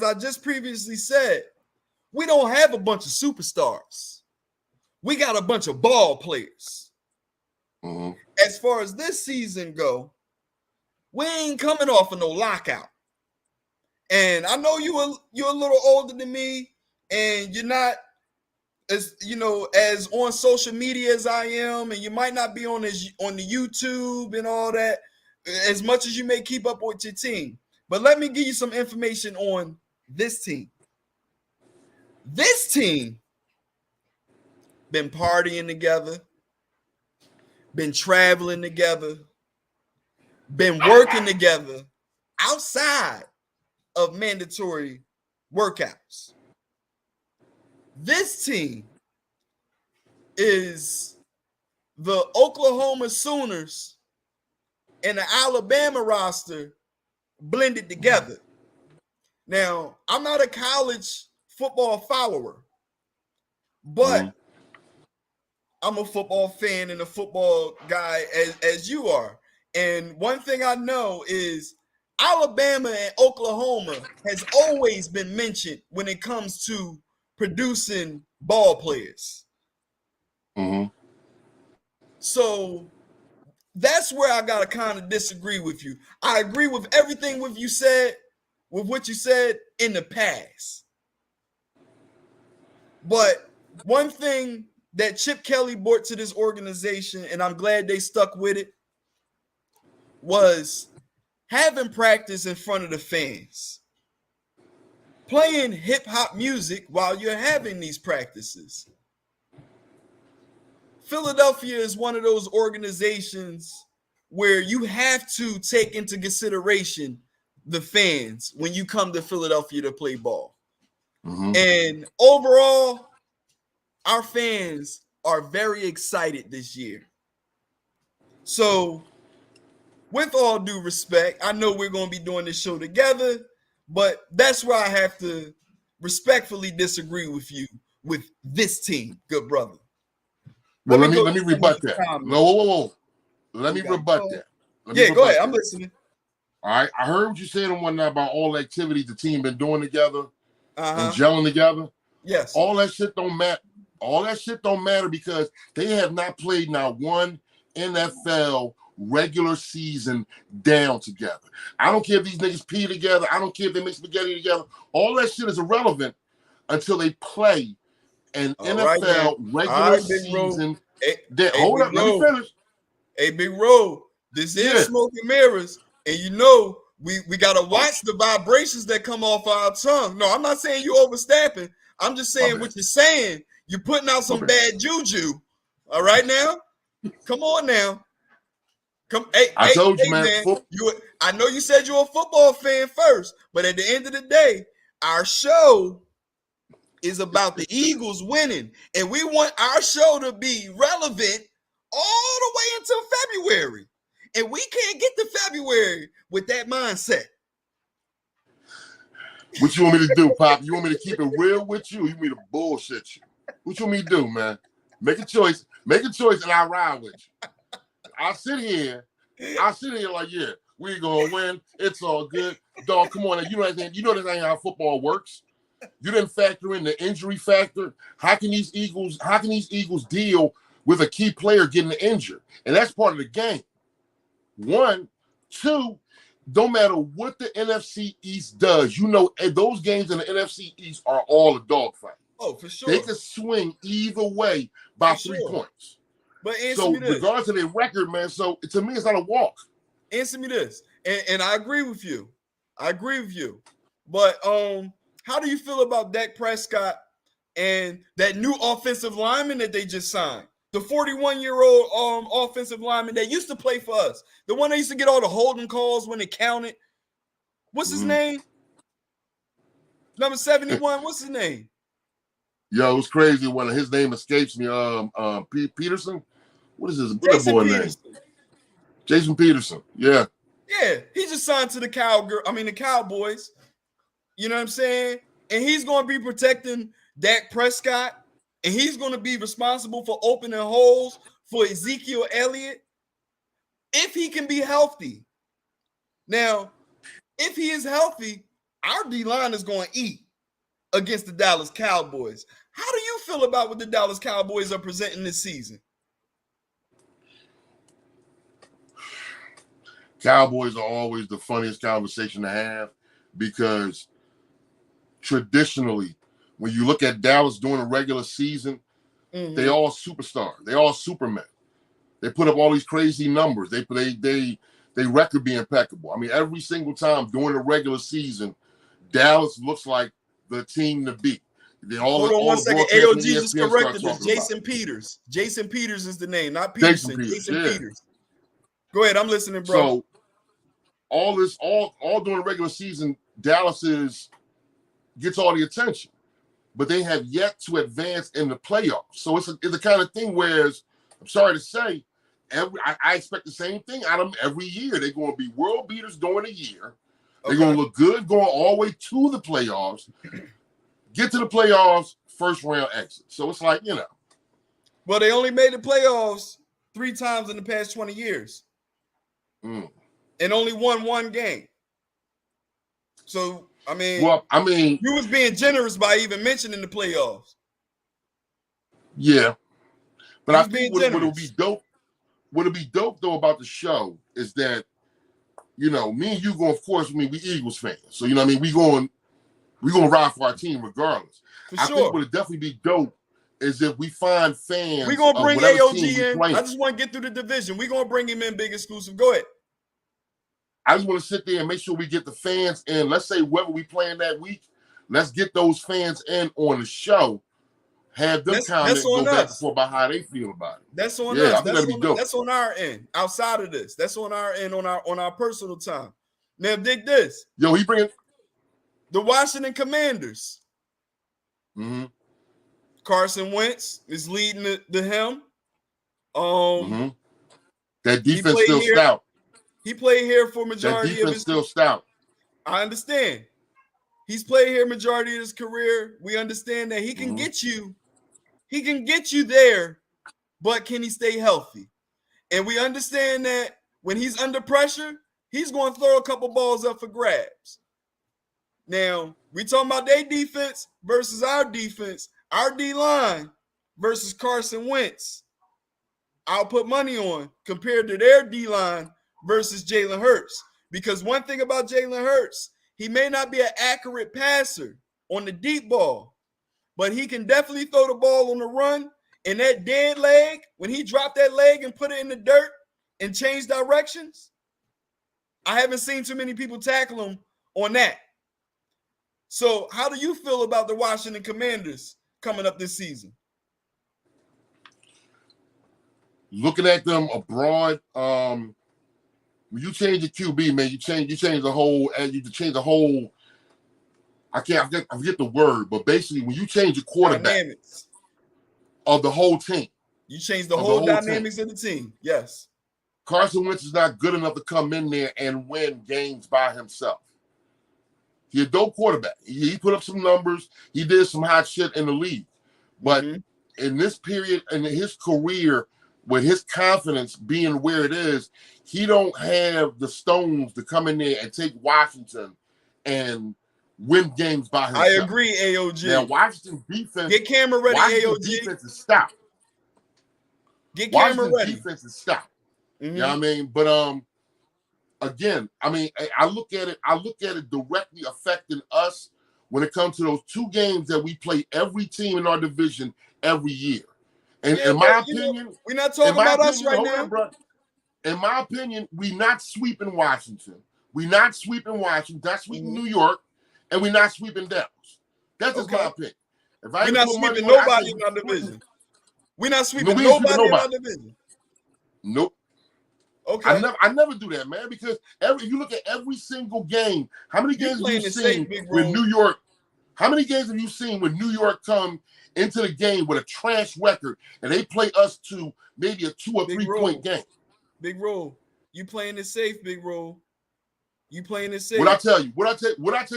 I just previously said, we don't have a bunch of superstars. We got a bunch of ball players. As far as this season go, we ain't coming off of no lockout. And I know you're a little older than me, and you're not as as on social media as I am, and you might not be on the YouTube and all that as much as you may keep up with your team. But let me give you some information on this team. This team been partying together, been traveling together, been working together outside of mandatory workouts. This team is the Oklahoma Sooners and the Alabama roster blended together. Now, I'm not a college football follower, but I'm a football fan and a football guy as you are. And one thing I know is Alabama and Oklahoma has always been mentioned when it comes to producing ball players. So that's where I gotta kind of disagree with you. I agree with everything with what you said in the past. But one thing that Chip Kelly brought to this organization, and I'm glad they stuck with it, was having practice in front of the fans, playing hip-hop music while you're having these practices. Philadelphia is one of those organizations where you have to take into consideration the fans when you come to Philadelphia to play ball. And overall, our fans are very excited this year. So, with all due respect, I know we're going to be doing this show together, but that's where I have to respectfully disagree with you with this team, good brother. Well, let me rebut that. No, whoa. Let me rebut that. Go ahead. I'm listening. All right. I heard what you said on one night about all the activities the team been doing together and gelling together. Yes. All that shit don't matter. All that shit don't matter because they have not played not one NFL regular season down together. I don't care if these niggas pee together. I don't care if they make spaghetti together. All that shit is irrelevant until they play an NFL regular season. Hold up, let me finish. Hey, Big Ro, this is smoke and mirrors, and you know we gotta watch the vibrations that come off our tongue. No, I'm not saying you overstepping. I'm just saying what you're saying. You're putting out some bad juju. All right now, come on now. I told you, man. I know you said you're a football fan first, but at the end of the day, our show is about the Eagles winning, and we want our show to be relevant all the way until February, and we can't get to February with that mindset. What you want me to do, Pop? You want me to keep it real with you, or you want me to bullshit you? What you want me to do, man? Make a choice, and I'll ride with you. I'll sit here like, yeah, we gonna win. It's all good. Dog, come on. You know this ain't how football works. You didn't factor in the injury factor. How can these Eagles deal with a key player getting injured? And that's part of the game. 1, 2, don't matter what the NFC East does, you know those games in the NFC East are all a dogfight. Oh, for sure. They can swing either way by 3 points. But answer me this. Regardless of their record, man, so to me, it's not a walk. Answer me this. And I agree with you. But how do you feel about Dak Prescott and that new offensive lineman that they just signed? The 41-year-old offensive lineman that used to play for us. The one that used to get all the holding calls when it counted. What's his name? Number 71. What's his name? Yo, it's crazy when his name escapes me. Peterson. What is his boy name? Jason Peterson. Yeah. Yeah, he just signed to the Cowboys. You know what I'm saying? And he's going to be protecting Dak Prescott, and he's going to be responsible for opening holes for Ezekiel Elliott if he can be healthy. Now, if he is healthy, our D-line is going to eat against the Dallas Cowboys. How do you feel about what the Dallas Cowboys are presenting this season? Cowboys are always the funniest conversation to have because traditionally, when you look at Dallas during a regular season, they all superstars. They all supermen. They put up all these crazy numbers. They record be impeccable. I mean, every single time during the regular season, Dallas looks like the team to beat. Hold on one second. AOG just corrected this. Jason Peters. Jason Peters is the name, not Peterson. Jason Peters. Go ahead. I'm listening, bro. So all during the regular season, Dallas gets all the attention, but they have yet to advance in the playoffs. So it's the kind of thing where, I'm sorry to say, I expect the same thing out of them every year. They're going to be world beaters during the year. They're going to look good going all the way to the playoffs. Get to the playoffs, first round exit. So it's like, Well, they only made the playoffs 3 times in the past 20 years. And only won 1 game. So, I mean, you was being generous by even mentioning the playoffs. Yeah. But I think what would be dope though about the show is that, me and you going, of course, we Eagles fans. So, we going to ride for our team regardless. I think what would definitely be dope is if we find fans. We're going to bring AOG in. Playing. I just want to get through the division. We're going to bring him in, Big Exclusive. Go ahead. I just want to sit there and make sure we get the fans in. Let's say whoever we playing that week, let's get those fans in on the show. Have them comment and go back and forth about how they feel about it. That's on us. I think that's on our end. Outside of this, that's on our end on our personal time. Now, dig this. Yo, he bringing the Washington Commanders. Mm-hmm. Carson Wentz is leading the him. That defense still stout. He played here for majority of his still stout. I understand. He's played here majority of his career. We understand that he can get you. He can get you there, but can he stay healthy? And we understand that when he's under pressure, he's going to throw a couple balls up for grabs. Now, we talking about their defense versus our defense, our D-line versus Carson Wentz. I'll put money on compared to their D-line versus Jalen Hurts. Because one thing about Jalen Hurts, he may not be an accurate passer on the deep ball, but he can definitely throw the ball on the run. And that dead leg, when he dropped that leg and put it in the dirt and changed directions, I haven't seen too many people tackle him on that. So how do you feel about the Washington Commanders coming up this season? Looking at them abroad, when you change the QB, man, you change the whole, I forget the word, but basically when you change the quarterback dynamics of the whole team. You change the whole dynamics of the team. Yes. Carson Wentz is not good enough to come in there and win games by himself. He's a dope quarterback. He put up some numbers. He did some hot shit in the league. But in this period, in his career, with his confidence being where it is, he don't have the stones to come in there and take Washington and win games by himself. I agree, AOG. Now, Washington defense. Get camera ready, Washington AOG. defense is stout. Get camera Washington ready. defense is stout. You know what I mean? But again, I mean, I look at it directly affecting us when it comes to those two games that we play every team in our division every year. And in my opinion, we're not talking about us right now. In my opinion, we're not sweeping Washington. We're not sweeping Washington. That's sweeping New York, and we're not sweeping Dallas. That's just my opinion. If I we're not sweeping nobody in our division. We're not sweeping nobody in our division. Nope. Okay. I never do that, man, because if you look at every single game, how many games have you seen with New York? How many games have you seen when New York come into the game with a trash record and they play us to maybe a 2 or 3 point game? Big Roll, you playing it safe, Big Roll. You playing it safe. What I tell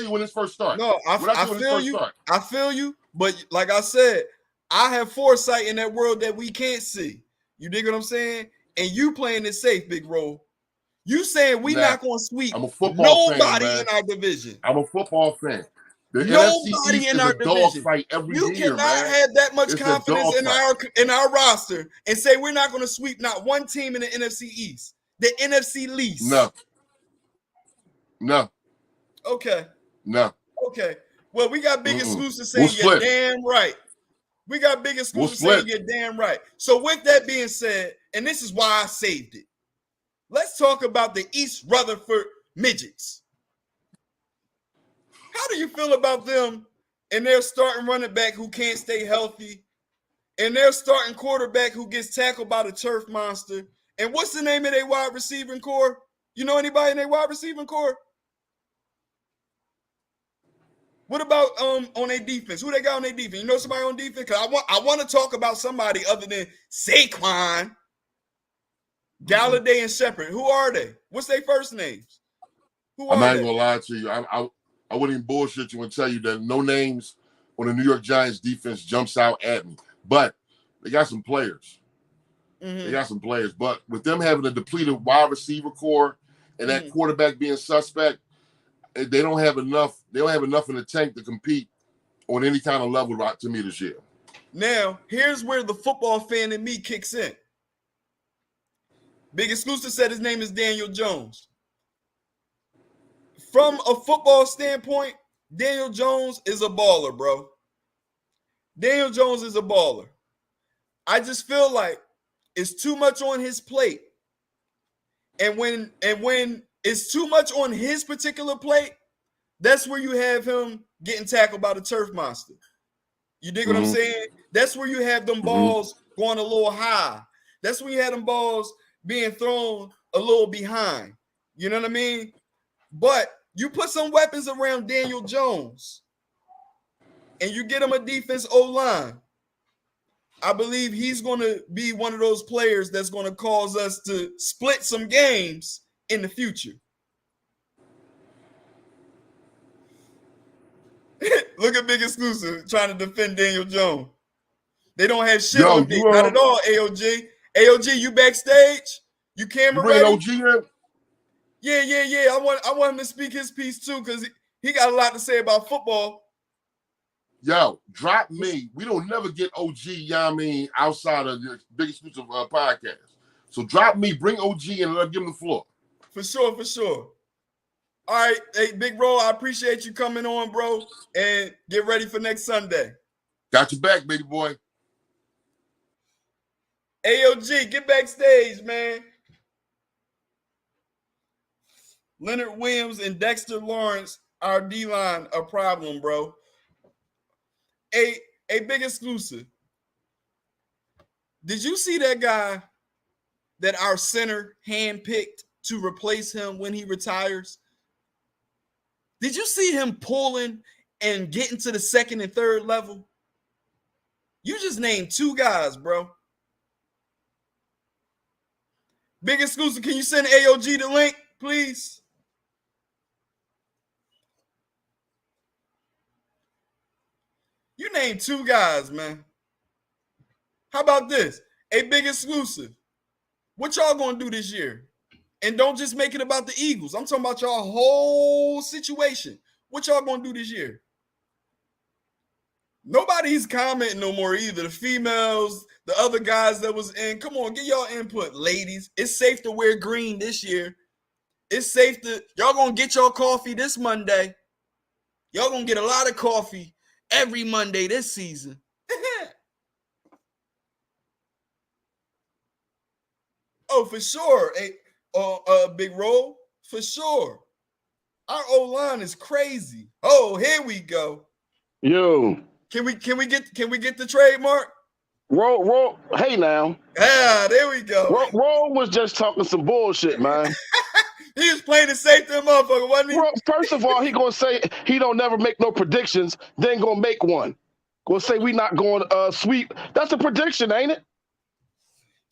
you when this first started? No, I feel you. I feel you. But like I said, I have foresight in that world that we can't see. You dig what I'm saying? And you playing it safe, Big Roll. You saying we not going to sweep nobody in our division. I'm a football fan. Nobody in our division. You cannot have that much confidence in our roster and say we're not going to sweep not one team in the NFC East. The NFC least. No. Okay. No. Okay. Well, we got Big Exclusive saying you're damn right. We got Big Exclusive saying you're damn right. So with that being said, and this is why I saved it, let's talk about the East Rutherford Midgets. How do you feel about them and their starting running back who can't stay healthy and their starting quarterback who gets tackled by the turf monster? And what's the name of their wide receiving core? You know anybody in their wide receiving core? What about on their defense? Who they got on their defense? You know somebody on defense? Because I want to talk about somebody other than Saquon, Galladay, and Shepard. Who are they? What's their first names? I'm not gonna lie to you. I wouldn't even bullshit you and tell you that no names on the New York Giants defense jumps out at me. But they got some players. They got some players. But with them having a depleted wide receiver core and that quarterback being suspect, they don't have enough. They don't have enough in the tank to compete on any kind of level to me this year. Now, here's where the football fan in me kicks in. Big Exclusive said his name is Daniel Jones. From a football standpoint, Daniel Jones is a baller, bro. Daniel Jones is a baller. I just feel like it's too much on his plate. And when it's too much on his particular plate, that's where you have him getting tackled by the turf monster. You dig what I'm saying? That's where you have them balls going a little high. That's when you had them balls being thrown a little behind. You know what I mean? But you put some weapons around Daniel Jones and you get him a defense O-line. I believe he's going to be one of those players that's going to cause us to split some games in the future. Look at Big Exclusive trying to defend Daniel Jones. They don't have shit on me. Not at all, AOG. AOG, you backstage? You camera ready? OG in? Yeah. I want him to speak his piece too, because he got a lot to say about football. Yo, drop me. We don't never get OG, you know what I mean, outside of the Big Exclusive podcast. So drop me, bring OG and let him give him the floor. For sure. All right, hey, Big Bro, I appreciate you coming on, bro, and get ready for next Sunday. Got your back, baby boy. AOG, get backstage, man. Leonard Williams and Dexter Lawrence, our D-line, a problem, bro. A Big Exclusive. Did you see that guy that our center handpicked to replace him when he retires? Did you see him pulling and getting to the second and third level? You just named 2 guys, bro. Big Exclusive, can you send AOG the link, please? You named 2 guys, man. How about this? A Big Exclusive. What y'all gonna do this year? And don't just make it about the Eagles. I'm talking about y'all whole situation. What y'all gonna do this year? Nobody's commenting no more either. The females, the other guys that was in. Come on, get y'all input, ladies. It's safe to wear green this year. It's safe to, y'all gonna get your coffee this Monday. Y'all gonna get a lot of coffee every Monday this season. Oh, for sure. Big Roll, for sure. Our O-line is crazy. Oh, here we go. Yo. Can we get the trademark? Roll. Hey now. Ah, there we go. Roll was just talking some bullshit, man. He was playing it safe to the motherfucker, wasn't he? First of all, he gonna say he don't never make no predictions, then gonna make one. Gonna say we not going sweep. That's a prediction, ain't it?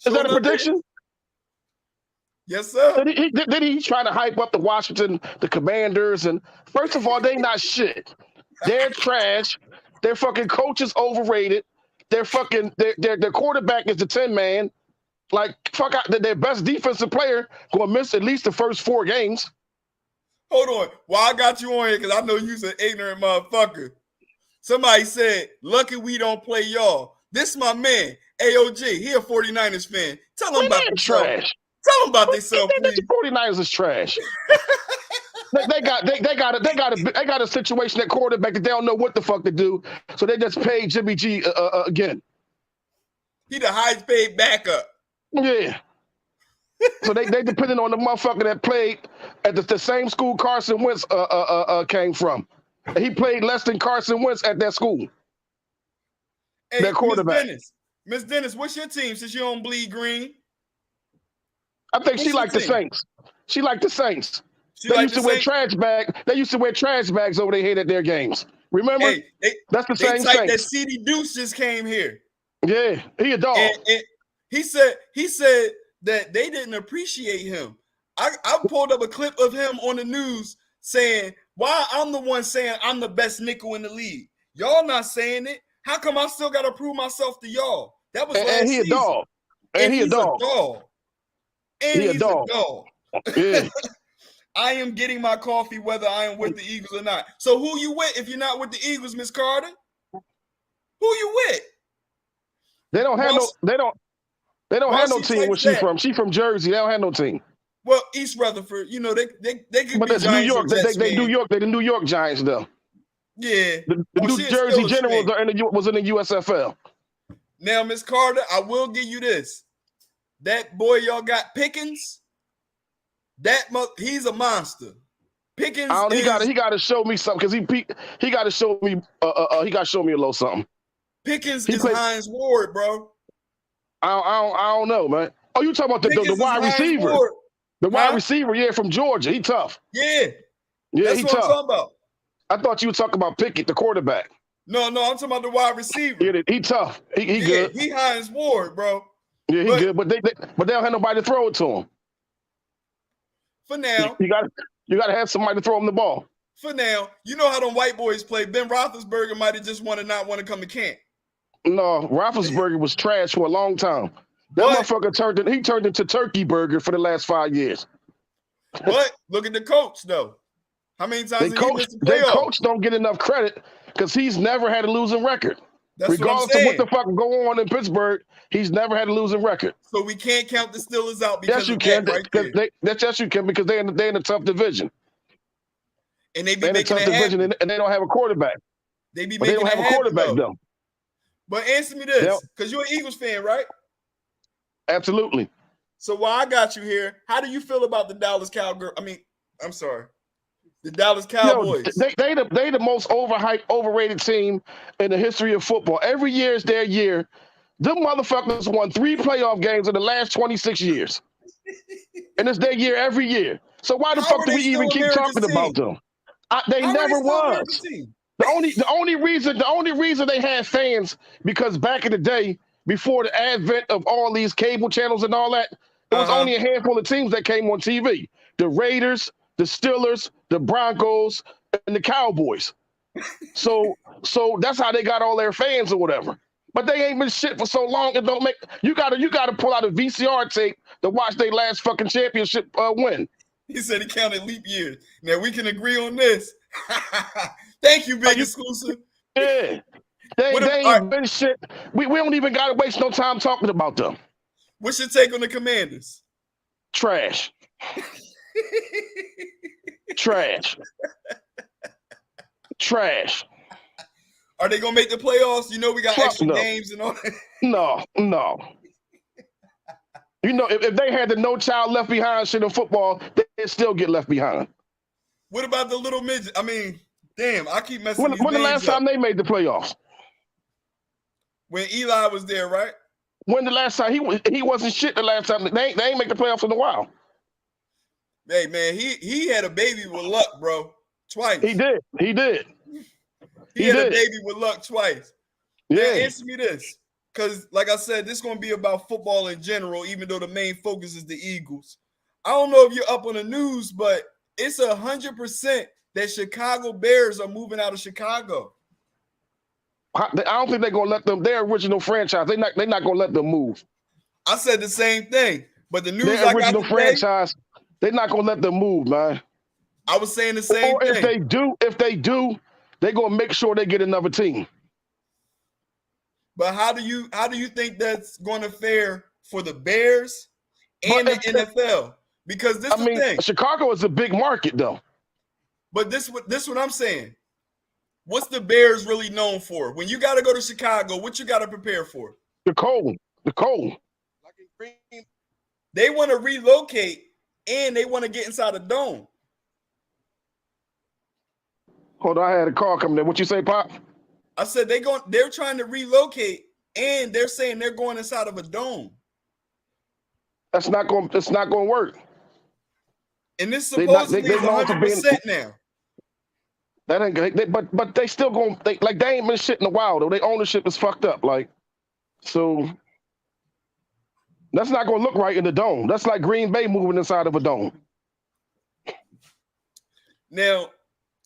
Is that a prediction? Yes, sir. Did he try to hype up the Washington, the Commanders? And first of all, they not shit. They're trash. Their fucking coach is overrated. Their quarterback is the 10-man. Like, fuck out, their best defensive player gonna miss at least the first 4 games. Hold on. Well, I got you on here because I know you's an ignorant motherfucker. Somebody said, lucky we don't play y'all. This my man, AOG. He a 49ers fan. Tell him about trash. Tell them about themselves, please. The 49ers is trash. they got a situation at quarterback that they don't know what the fuck to do, so they just paid Jimmy G again. He the highest paid backup. Yeah. So they depending on the motherfucker that played at the same school Carson Wentz came from. He played less than Carson Wentz at that school. Hey, that quarterback. Miss Dennis, what's your team since you don't bleed green? I think she liked the Saints. She liked the Saints. They used to wear trash bags. They used to wear trash bags over their head at their games. Remember? Hey, that's the same Saints. That CD Deuce just came here. Yeah, he a dog. And he said that they didn't appreciate him. I pulled up a clip of him on the news saying, "Why I'm the one saying I'm the best nickel in the league. Y'all not saying it. How come I still got to prove myself to y'all?" That was last season. He a dog. And he's a dog. And he's a dog. Yeah. I am getting my coffee whether I am with the Eagles or not. So who you with if you're not with the Eagles, Miss Carter? Who you with? They don't have have no team where she's from. She's from Jersey. They don't have no team. Well, East Rutherford, you know, they could but be that's Giants New York. They New York. They're the New York Giants, though. Yeah. The New Jersey Generals was in the USFL. Now, Miss Carter, I will give you this. That boy y'all got Pickens, he's a monster. Pickens he got to show me something because he got to show me he got to show me a little something. Pickens is Hines Ward, bro. I don't know, man. Oh, you talking about the wide receiver? Ward. The wide receiver, yeah, from Georgia. He tough. Yeah. Yeah, that's he what tough. I'm talking about. I thought you were talking about Pickett, the quarterback. No, I'm talking about the wide receiver. Yeah, he tough. He good. He Hines Ward, bro. Yeah, he good, but they don't have nobody to throw it to him. For now. You got to have somebody to throw him the ball. For now. You know how them white boys play. Ben Roethlisberger might have just not want to come to camp. No, Roethlisberger was trash for a long time. That motherfucker turned into Turkey Burger for the last 5 years. But look at the coach, though. How many times their coach don't get enough credit because he's never had a losing record. That's regardless of what the fuck go on in Pittsburgh, he's never had a losing record. So we can't count the Steelers out because yes, you can. Yes, you can because they're in a tough division. And they be making a tough division, and they don't have a quarterback. They don't have a quarterback though. But answer me this, because you're an Eagles fan, right? Absolutely. So while I got you here, how do you feel about the Dallas Cowboys? The Dallas Cowboys. They the most overhyped, overrated team in the history of football. Every year is their year. Them motherfuckers won 3 playoff games in the last 26 years. And it's their year every year. So why the fuck do we even keep talking about them? They never was. The only reason they had fans because back in the day, before the advent of all these cable channels and all that, it was only a handful of teams that came on TV. The Raiders, the Steelers, the Broncos, and the Cowboys. So that's how they got all their fans or whatever. But they ain't been shit for so long. It don't make you gotta pull out a VCR tape to watch their last fucking championship win. He said he counted leap years. Now we can agree on this. Thank you, Big Exclusive. Yeah. They ain't been shit. We don't even gotta waste no time talking about them. What's your take on the Commanders? Trash. Trash. Trash. Are they gonna make the playoffs? You know we got extra games and all that. No. You know, if they had the no child left behind shit in football, they'd still get left behind. What about the little midget? I mean, damn, I keep messing When the last time they made the playoffs? When Eli was there, right? When the last time he wasn't shit the last time. They ain't make the playoffs in a while. Hey man, he had a baby with luck, bro. Twice. He did. He had a baby with luck twice. Yeah. Now, answer me this. Because, like I said, this is going to be about football in general, even though the main focus is the Eagles. I don't know if you're up on the news, but it's 100% that Chicago Bears are moving out of Chicago. I don't think they're going to let them, their original franchise, they're not going to let them move. I said the same thing, but the news their original franchise, they're not going to let them move, man. I was saying the same thing. If they do, they're going to make sure they get another team. But how do you think that's going to fare for the Bears and the NFL? Because this is the thing. Chicago is a big market, though. But this what I'm saying. What's the Bears really known for? When you got to go to Chicago, what you got to prepare for? The cold. They want to relocate and they want to get inside a dome. Hold on, I had a call coming in. What you say, Pop? I said they're trying to relocate and they're saying they're going inside of a dome. It's not going to work. And this supposedly is 100% now. That ain't good. But they still going they ain't been shit in a while though. Their ownership is fucked up. So that's not gonna look right in the dome. That's like Green Bay moving inside of a dome. Now,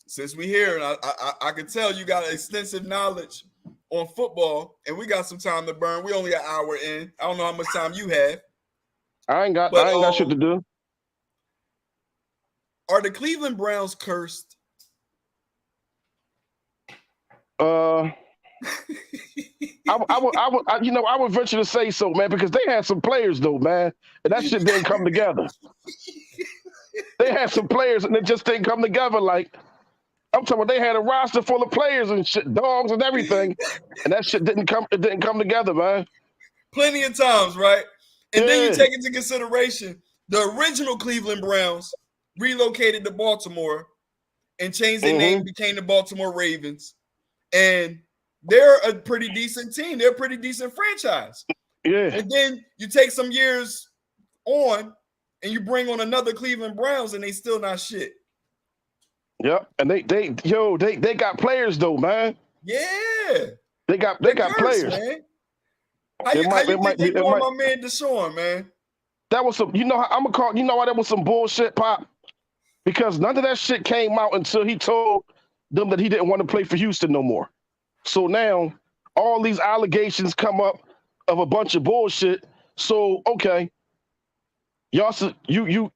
since we here, and I can tell you got extensive knowledge on football, and we got some time to burn. We only an hour in. I don't know how much time you have. I ain't got shit to do. Are the Cleveland Browns cursed? I would venture to say so, man, because they had some players though, man, and that shit didn't come together. They had some players and it just didn't come together. I'm talking about they had a roster full of players and shit, dogs and everything, and that shit didn't come together, man. Plenty of times, right? And then you take into consideration the original Cleveland Browns relocated to Baltimore and changed their name, became the Baltimore Ravens. And they're a pretty decent team. They're a pretty decent franchise. Yeah. And then you take some years on and you bring on another Cleveland Browns and they still not shit. Yep. And they got players though, man. Yeah. They got players. Man. How you think they doing my man Deshaun, man? That was some, I'm gonna call, why that was some bullshit, Pop? Because none of that shit came out until he told them that he didn't want to play for Houston no more. So now all these allegations come up of a bunch of bullshit. So okay, y'all, you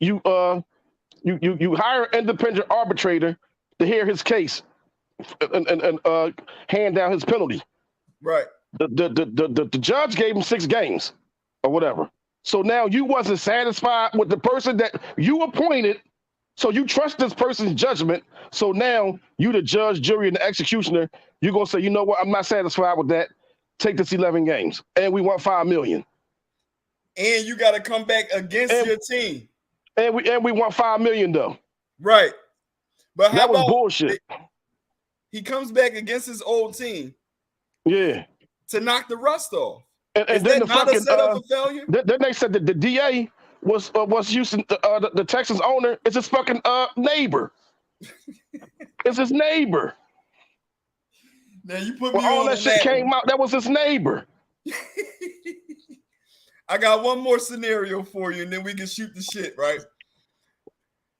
hire an independent arbitrator to hear his case and hand down his penalty. Right. The judge gave him 6 games or whatever. So now you wasn't satisfied with the person that you appointed. So you trust this person's judgment. So now you, the judge, jury, and the executioner, you're going to say, you know what? I'm not satisfied with that. Take this 11 games. And we want $5 million. And you got to come back against your team. And we want $5 million, though. Right. But how that was about bullshit. He comes back against his old team. Yeah. To knock the rust off. And Is then that not a setup for failure? Then they said that the DA was Houston, the Texans owner is his fucking neighbor. It's his neighbor. Now you put when me all on that shit came out, that was his neighbor. I got one more scenario for you, and then we can shoot the shit, right?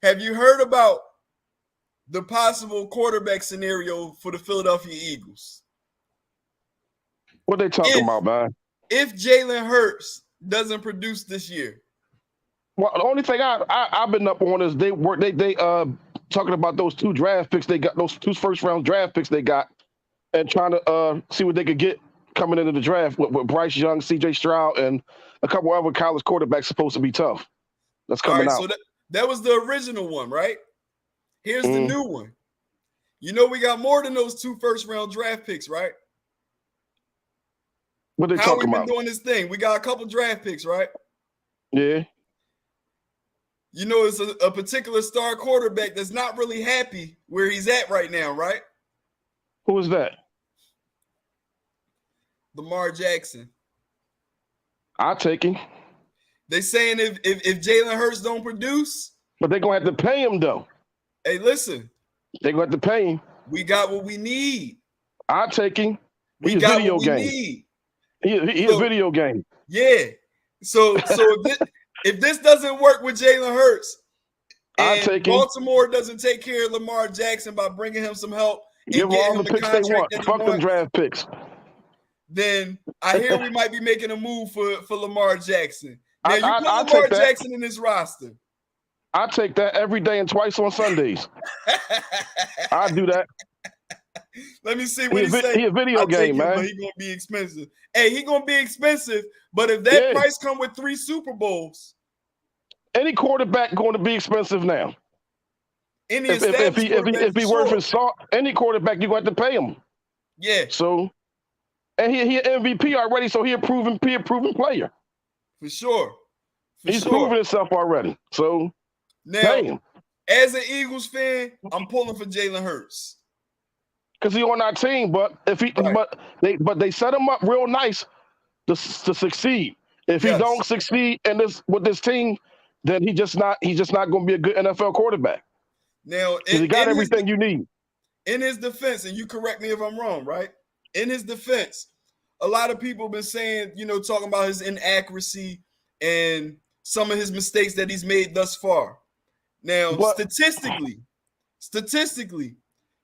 Have you heard about the possible quarterback scenario for the Philadelphia Eagles? What they talking about, man? If Jalen Hurts doesn't produce this year. Well, the only thing I've been up on is they talking about those 2 draft picks they got, those 2 first-round draft picks they got, and trying to see what they could get coming into the draft with Bryce Young, C.J. Stroud, and a couple other college quarterbacks supposed to be tough. That's coming out. So that was the original one, right? Here's the new one. You know we got more than those 2 first-round draft picks, right? What they talking about? How we been doing this thing? We got a couple draft picks, right? Yeah. You know, it's a particular star quarterback that's not really happy where he's at right now, right? Who is that? Lamar Jackson. I'll take him. They saying if Jalen Hurts don't produce. But they're going to have to pay him, though. Hey, listen. They're going to have to pay him. We got what we need. I'll take him. We got what we need. He's a video game. Yeah. So if this doesn't work with Jalen Hurts, and Baltimore doesn't take care of Lamar Jackson by bringing him some help and give getting all him the picks they want. Fuck them draft picks. Then I hear we might be making a move for Lamar Jackson. Now you put I'll Lamar take that. Jackson in this roster. I take that every day and twice on Sundays. I do that. Let me see what he said. He a video game, man. But he gonna be expensive. Hey, he gonna be expensive. But if that price come with 3 Super Bowls, any quarterback going to be expensive now. If he worth his salt, any quarterback you got to pay him. Yeah. So, and he an MVP already, so he a proven player. For sure. He's proven himself already. So now, as an Eagles fan, I'm pulling for Jalen Hurts. Because he on our team, but they set him up real nice to succeed. If he don't succeed with this team, then he's just not going to be a good NFL quarterback. Now, he got everything you need. In his defense, and you correct me if I'm wrong, right? In his defense, a lot of people have been saying, talking about his inaccuracy and some of his mistakes that he's made thus far. Now, statistically,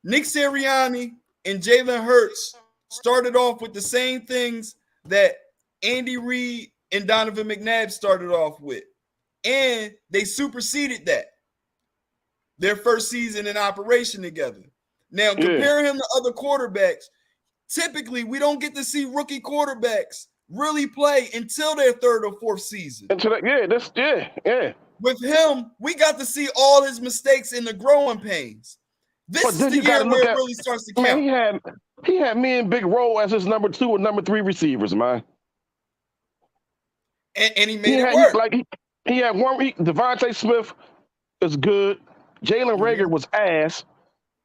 Nick Sirianni and Jalen Hurts started off with the same things that Andy Reid and Donovan McNabb started off with. And they superseded that their first season in operation together. Now, comparing him to other quarterbacks, typically we don't get to see rookie quarterbacks really play until their 3rd or 4th season. With him, we got to see all his mistakes in the growing pains. This But is then the you got year to where look it at, really starts to man, count. he had me and Big Roll as his number 2 and number 3 receivers, man. And he made it work. He had one. Devontae Smith is good. Jalen Reagor was ass.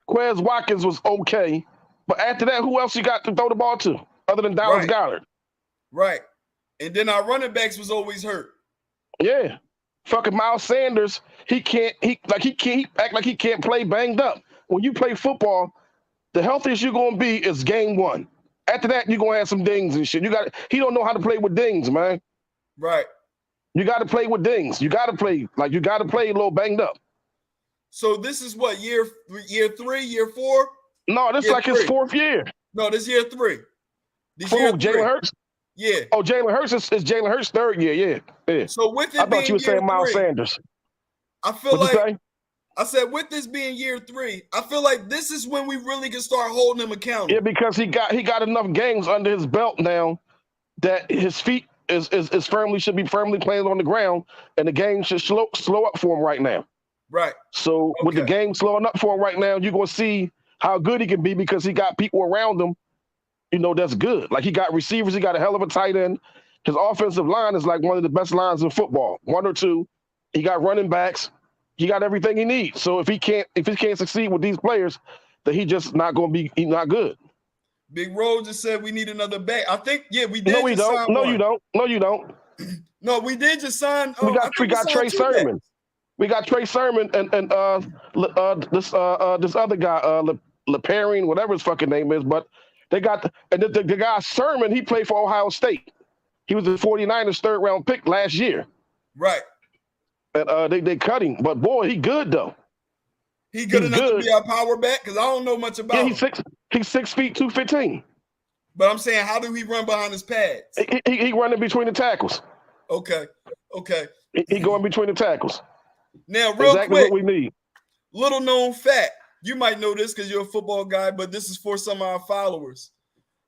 Quez Watkins was okay. But after that, who else you got to throw the ball to other than Dallas Goedert? Right. And then our running backs was always hurt. Yeah. Fucking Miles Sanders, he act like he can't play banged up. When you play football, the healthiest you're gonna be is game 1. After that, you're gonna have some dings and shit. He don't know how to play with dings, man. Right. You gotta play with dings. You gotta play a little banged up. So this is what, year 3, year 4? No, this is like his 4th year. No, this year 3. This For year who, Jalen Hurts? Yeah. Oh, Jalen Hurts is Jalen Hurts' 3rd year, yeah. So with it I thought you were being year saying Miles 3, Sanders. I feel What'd you like say? I said with this being year 3, I feel like this is when we really can start holding him accountable. Yeah, because he got enough games under his belt now that his feet should be firmly planted on the ground, and the game should slow up for him right now. Right. So with the game slowing up for him right now, you're gonna see how good he can be because he got people around him, that's good. Like he got receivers, he got a hell of a tight end. His offensive line is like one of the best lines in football, 1 or 2. He got running backs. He got everything he needs. So if he can't succeed with these players, then he's not good. Big Roll just said we need another back. I think, we did. No, we don't. Sign no, one. you don't. No, you don't. No, we did just sign. We got Trey Sermon. We got Trey Sermon and this other guy, LeParine, whatever his fucking name is. But they got the guy Sermon. He played for Ohio State. He was the 49ers 3rd round pick last year. Right. And they cut him, but boy, he good though. He good enough to be our power back because I don't know much about him. He's 6 feet 215. But I'm saying, how do he run behind his pads? He running between the tackles. Okay. He going between the tackles. Now, real exactly quick, what we need. Little known fact. You might know this because you're a football guy, but this is for some of our followers.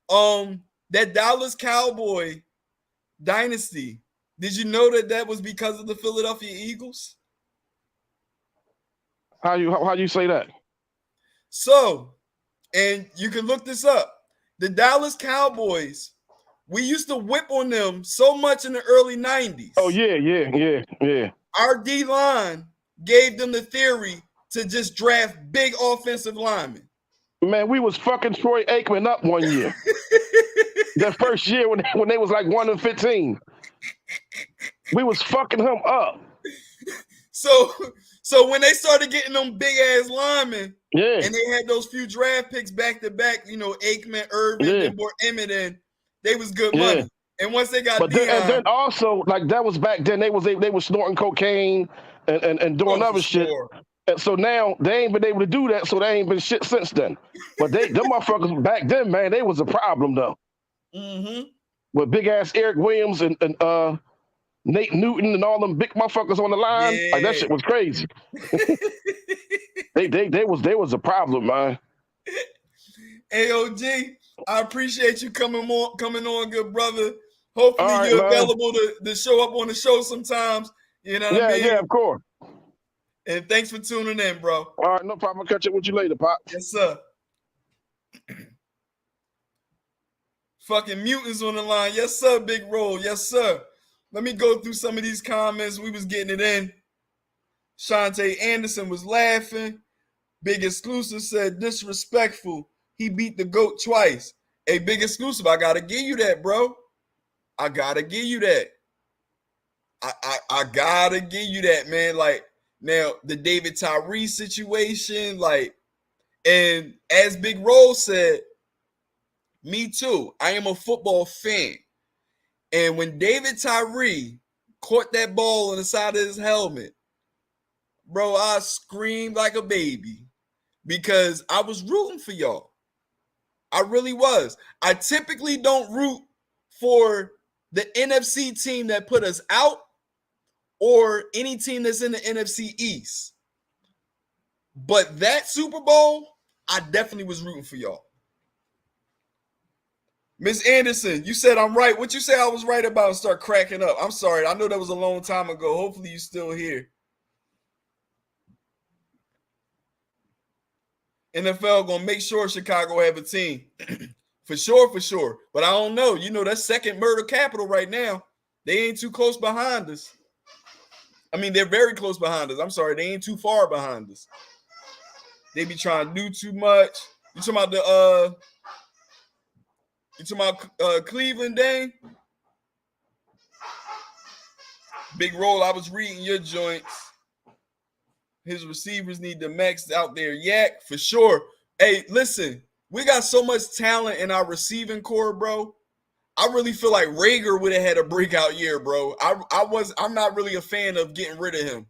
That Dallas Cowboy dynasty. Did you know that was because of the Philadelphia Eagles? How you say that? So, and you can look this up. The Dallas Cowboys, we used to whip on them so much in the early 90s. Oh, yeah. Our D-line gave them the theory to just draft big offensive linemen. Man, we was fucking Troy Aikman up one year. That first year when they was like 1-15. We was fucking him up. So when they started getting them big ass linemen, and they had those few draft picks back to back, Aikman, Irvin, and more Emmett in, they was good money. And once they got then also like that was back then they was snorting cocaine and doing other shit. And so now they ain't been able to do that, so they ain't been shit since then. But them motherfuckers back then, man, they was a problem though. Mm-hmm. With big ass Eric Williams and Nate Newton and all them big motherfuckers on the line, like that shit was crazy. they was a problem, man. AOG, I appreciate you coming on, good brother. Hopefully you're available to show up on the show sometimes. You know what I mean? Yeah, of course. And thanks for tuning in, bro. All right, no problem. I'll catch up with you later, Pop. Yes, sir. Fucking mutants on the line. Yes, sir, Big Roll. Yes, sir. Let me go through some of these comments. We was getting it in. Shantae Anderson was laughing. Big Exclusive said, disrespectful. He beat the GOAT twice. Hey, Big Exclusive, I got to give you that, bro. I got to give you that. I got to give you that, man. Like, now, the David Tyree situation, and as Big Roll said, me too. I am a football fan. And when David Tyree caught that ball on the side of his helmet, bro, I screamed like a baby because I was rooting for y'all. I really was. I typically don't root for the NFC team that put us out or any team that's in the NFC East. But that Super Bowl, I definitely was rooting for y'all. Miss Anderson, you said I'm right. What you say I was right about? Start cracking up. I'm sorry. I know that was a long time ago. Hopefully you're still here. NFL gonna make sure Chicago have a team. For sure. But I don't know. You know, that's second murder capital right now. They ain't too close behind us. I mean, they're very close behind us. I'm sorry, they ain't too far behind us. They be trying to do too much. You talking about Cleveland, Dane? Big roll. I was reading your joints. His receivers need to max out their yak for sure. Hey, listen, we got so much talent in our receiving core, bro. I really feel like Rager would have had a breakout year, bro. I'm not really a fan of getting rid of him.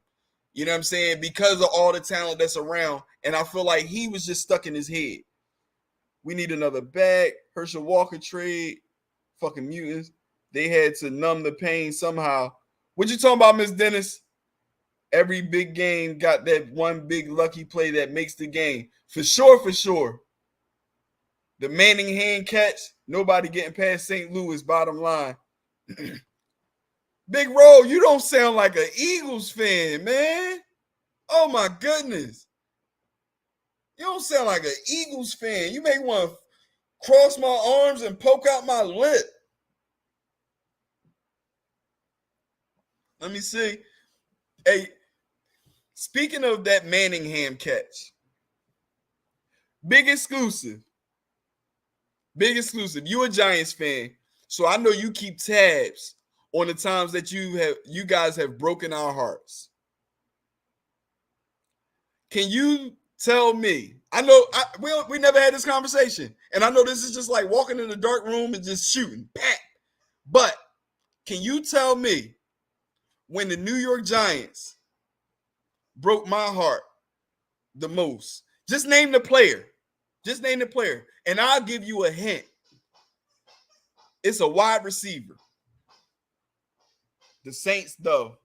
You know what I'm saying? Because of all the talent that's around. And I feel like he was just stuck in his head. We need another back. Herschel Walker trade. Fucking mutants. They had to numb the pain somehow. What you talking about, Miss Dennis? Every big game got that one big lucky play that makes the game. For sure. The Manning hand catch, nobody getting past St. Louis, bottom line. Big Roll, you don't sound like an Eagles fan, man. Oh, my goodness. You don't sound like an Eagles fan. You may want to cross my arms and poke out my lip. Let me see. Hey, speaking of that Manningham catch, big exclusive. You a Giants fan, so I know you keep tabs on the times that you guys have broken our hearts. Can you tell me? I know we never had this conversation, and I know this is just like walking in a dark room and just shooting, pat. But can you tell me when the New York Giants broke my heart the most? Just name the player. And I'll give you a hint. It's a wide receiver. The Saints, though.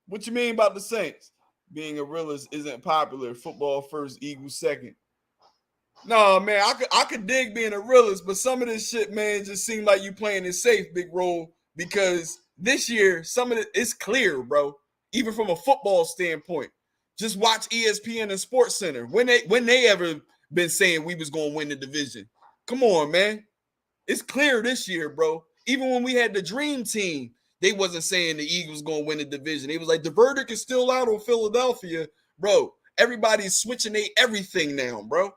What you mean about the Saints? Being a realist isn't popular. Football first, Eagles second. No, man, I could dig being a realist, but some of this shit, man, just seemed like you playing it safe, Big Roll, because this year, some of it, it's clear, bro, even from a football standpoint. Just watch ESPN and Sports Center. When they ever been saying we was going to win the division? Come on, man. It's clear this year, bro. Even when we had the dream team, they wasn't saying the Eagles going to win the division. It was like the verdict is still out on Philadelphia. Bro, everybody's switching everything now, bro.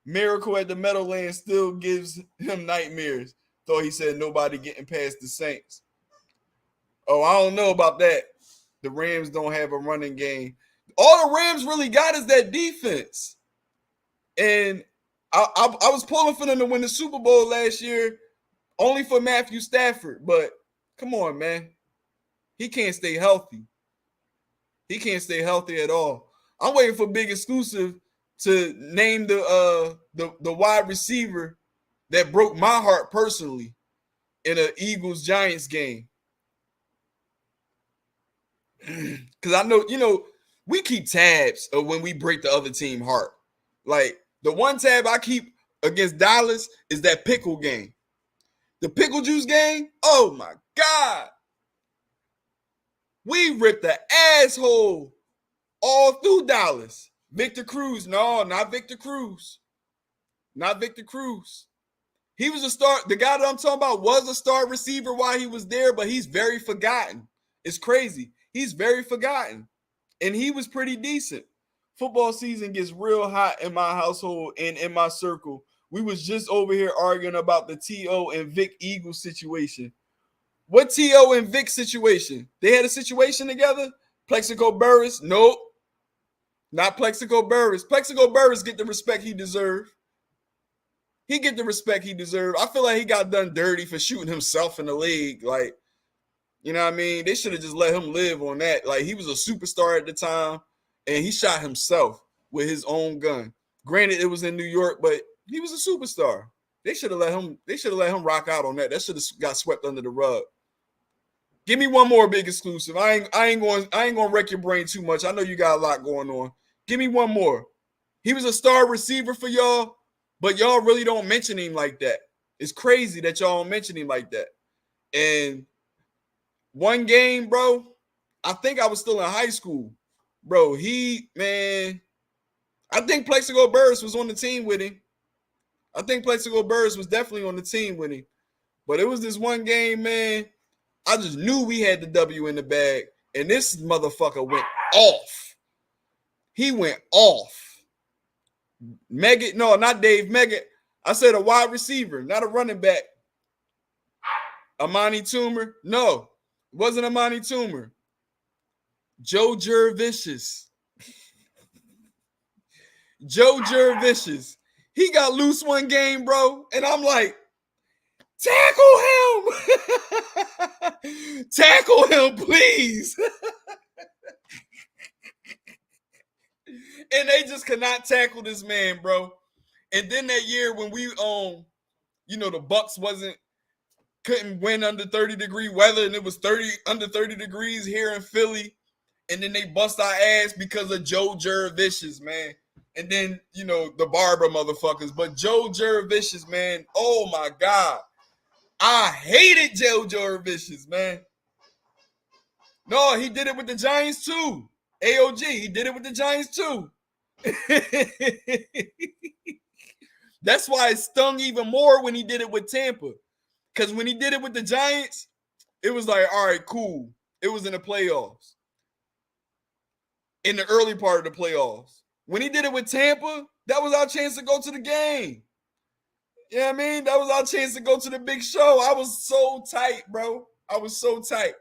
Miracle at the Meadowlands still gives him nightmares. Thought he said nobody getting past the Saints. Oh, I don't know about that. The Rams don't have a running game. All the Rams really got is that defense. And I was pulling for them to win the Super Bowl last year, only for Matthew Stafford. But come on, man. He can't stay healthy. He can't stay healthy at all. I'm waiting for Big Exclusive to name the wide receiver that broke my heart personally in an Eagles-Giants game. Because I know, we keep tabs of when we break the other team heart. Like, the one tab I keep against Dallas is that pickle game. The pickle juice game, oh my God. We ripped the asshole all through Dallas. Victor Cruz, no, not Victor Cruz. Not Victor Cruz. He was a star. The guy that I'm talking about was a star receiver while he was there, but he's very forgotten. It's crazy. He's very forgotten. And he was pretty decent. Football season gets real hot in my household and in my circle. We was just over here arguing about the T.O. and Vic Eagles situation. What T.O. and Vic situation? They had a situation together? Plexico Burris? Nope. Not Plexico Burris. Plexico Burris get the respect he deserved. He get the respect he deserved. I feel like he got done dirty for shooting himself in the leg. Like, you know what I mean? They should have just let him live on that. Like, he was a superstar at the time, and he shot himself with his own gun. Granted, it was in New York, but he was a superstar. They should have let him rock out on that. That should have got swept under the rug. Give me one more Big Exclusive. I ain't gonna wreck your brain too much. I know you got a lot going on. Give me one more. He was a star receiver for y'all, but y'all really don't mention him like that. It's crazy that y'all don't mention him like that. And one game, bro, I think I was still in high school. Bro, man, I think Plexico Burris was on the team with him. I think Plexico Burris was definitely on the team with him. But it was this one game, man. I just knew we had the W in the bag. And this motherfucker went off. He went off. Meggett, no, not Dave Meggett. I said a wide receiver, not a running back. Amani Toomer? No, it wasn't Amani Toomer. Joe Jurvicious. Joe Jurvicious. He got loose one game, bro. And I'm like, tackle him. Tackle him, please. And they just could not tackle this man, bro. And then that year when we the Bucks couldn't win under 30-degree weather, and it was under 30 degrees here in Philly, and then they bust our ass because of Joe Jurvicious, man. And then, the Barber motherfuckers. But Joe Jurvicious, man, oh my God. I hated Joe Jurvicious, man. No, he did it with the Giants too. AOG, he did it with the Giants too. That's why it stung even more when he did it with Tampa. Because when he did it with the Giants, it was like, all right, cool. It was in the playoffs. In the early part of the playoffs. When he did it with Tampa, that was our chance to go to the game. You know what I mean? That was our chance to go to the big show. I was so tight, bro. I was so tight.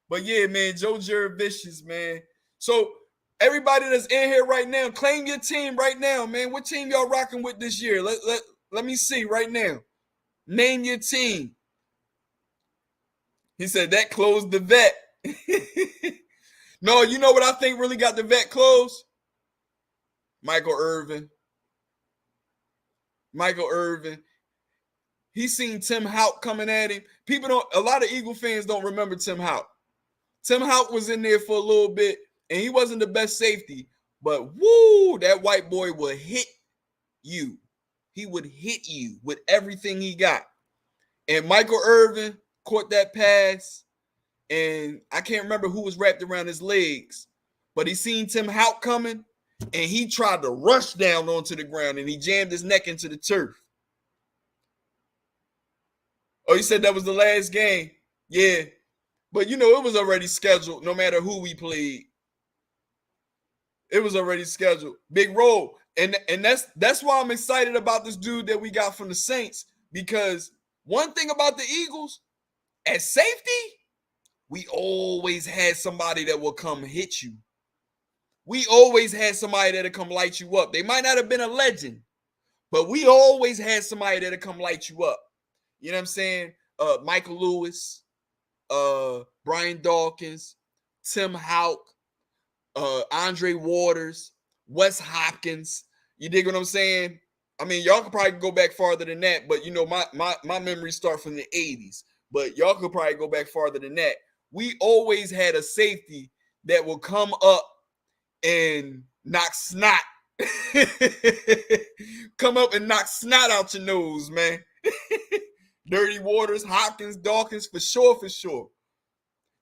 But yeah, man, Joe Jurvicious, man. So everybody that's in here right now, claim your team right now, man. What team y'all rocking with this year? Let me see right now. Name your team. He said that closed the vet. No, you know what I think really got the vet closed? Michael Irvin. He seen Tim Houck coming at him. A lot of Eagle fans don't remember Tim Houck. Tim Houck was in there for a little bit, and he wasn't the best safety, but woo, that white boy would hit you. He would hit you with everything he got. And Michael Irvin caught that pass, and I can't remember who was wrapped around his legs, but he seen Tim Houck coming, and he tried to rush down onto the ground, and he jammed his neck into the turf. Oh, you said that was the last game? Yeah. But, it was already scheduled no matter who we played. It was already scheduled. Big role. And that's why I'm excited about this dude that we got from the Saints, because one thing about the Eagles, at safety, we always had somebody that will come hit you. We always had somebody that'll come light you up. They might not have been a legend, but we always had somebody that'll come light you up. You know what I'm saying? Michael Lewis, Brian Dawkins, Tim Houck, Andre Waters, Wes Hopkins. You dig what I'm saying? I mean, y'all could probably go back farther than that, but my memories start from the 80s. But y'all could probably go back farther than that. We always had a safety that will come up and knock snot. Come up and knock snot out your nose, man. Dirty Waters, Hopkins, Dawkins, for sure.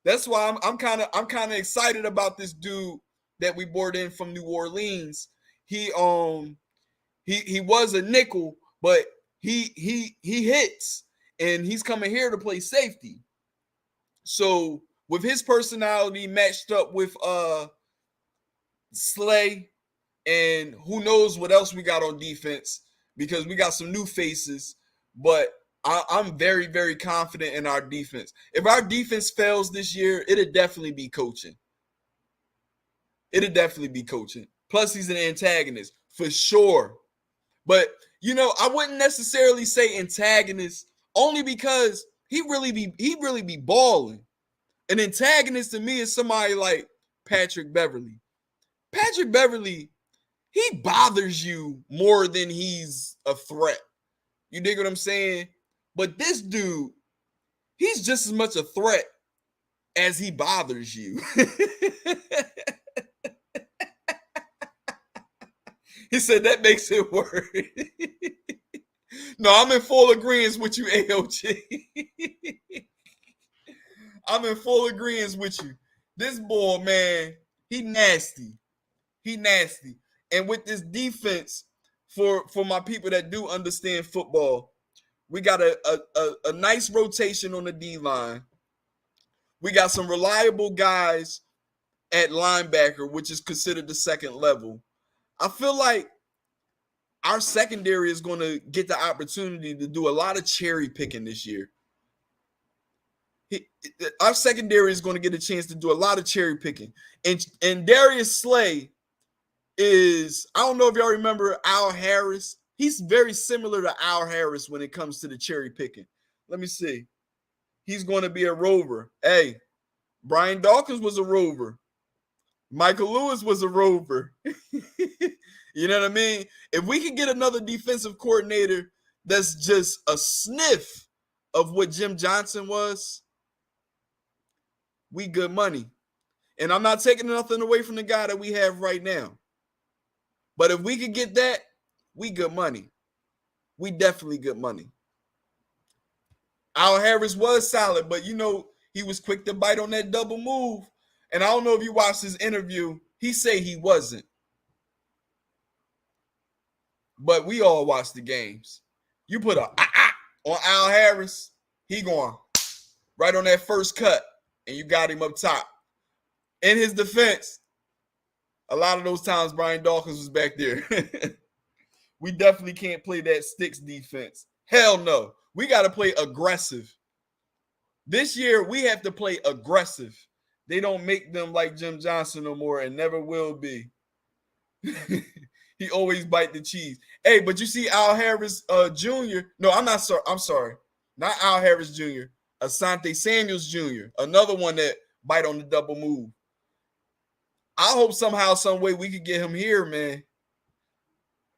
That's why I'm kind of excited about this dude that we brought in from New Orleans. He was a nickel, but he hits, and he's coming here to play safety. So with his personality matched up with Slay, and who knows what else we got on defense, because we got some new faces, but I'm very, very confident in our defense. If our defense fails this year, it'll definitely be coaching. Plus, he's an antagonist for sure. But, I wouldn't necessarily say antagonist, only because he really be balling. An antagonist to me is somebody like Patrick Beverly. Patrick Beverly, he bothers you more than he's a threat. You dig what I'm saying? But this dude, he's just as much a threat as he bothers you. He said that makes it worse. No, I'm in full agreement with you, AOG. I'm in full agreement with you. This boy, man, He nasty. He nasty. And with this defense, for my people that do understand football, we got a nice rotation on the D-line. We got some reliable guys at linebacker, which is considered the second level. I feel like our secondary is going to get the opportunity to do a lot of cherry picking this year. Our secondary is going to get a chance to do a lot of cherry picking. And Darius Slay is, I don't know if y'all remember Al Harris. He's very similar to Al Harris when it comes to the cherry picking. Let me see. He's going to be a rover. Hey, Brian Dawkins was a rover. Michael Lewis was a rover. You know what I mean? If we could get another defensive coordinator that's just a sniff of what Jim Johnson was, we good money. And I'm not taking nothing away from the guy that we have right now. But if we could get that, we good money. We definitely good money. Al Harris was solid, but he was quick to bite on that double move. And I don't know if you watched his interview. He said he wasn't. But we all watch the games. You put on Al Harris, he going right on that first cut, and you got him up top. In his defense, a lot of those times Brian Dawkins was back there. We definitely can't play that sticks defense. Hell no. We got to play aggressive. This year, we have to play aggressive. They don't make them like Jim Johnson no more and never will be. He always bite the cheese. Hey, but you see Al Harris Jr. No, I'm not sorry. I'm sorry. Not Al Harris Jr. Asante Samuels Jr. Another one that bite on the double move. I hope somehow, some way we could get him here, man.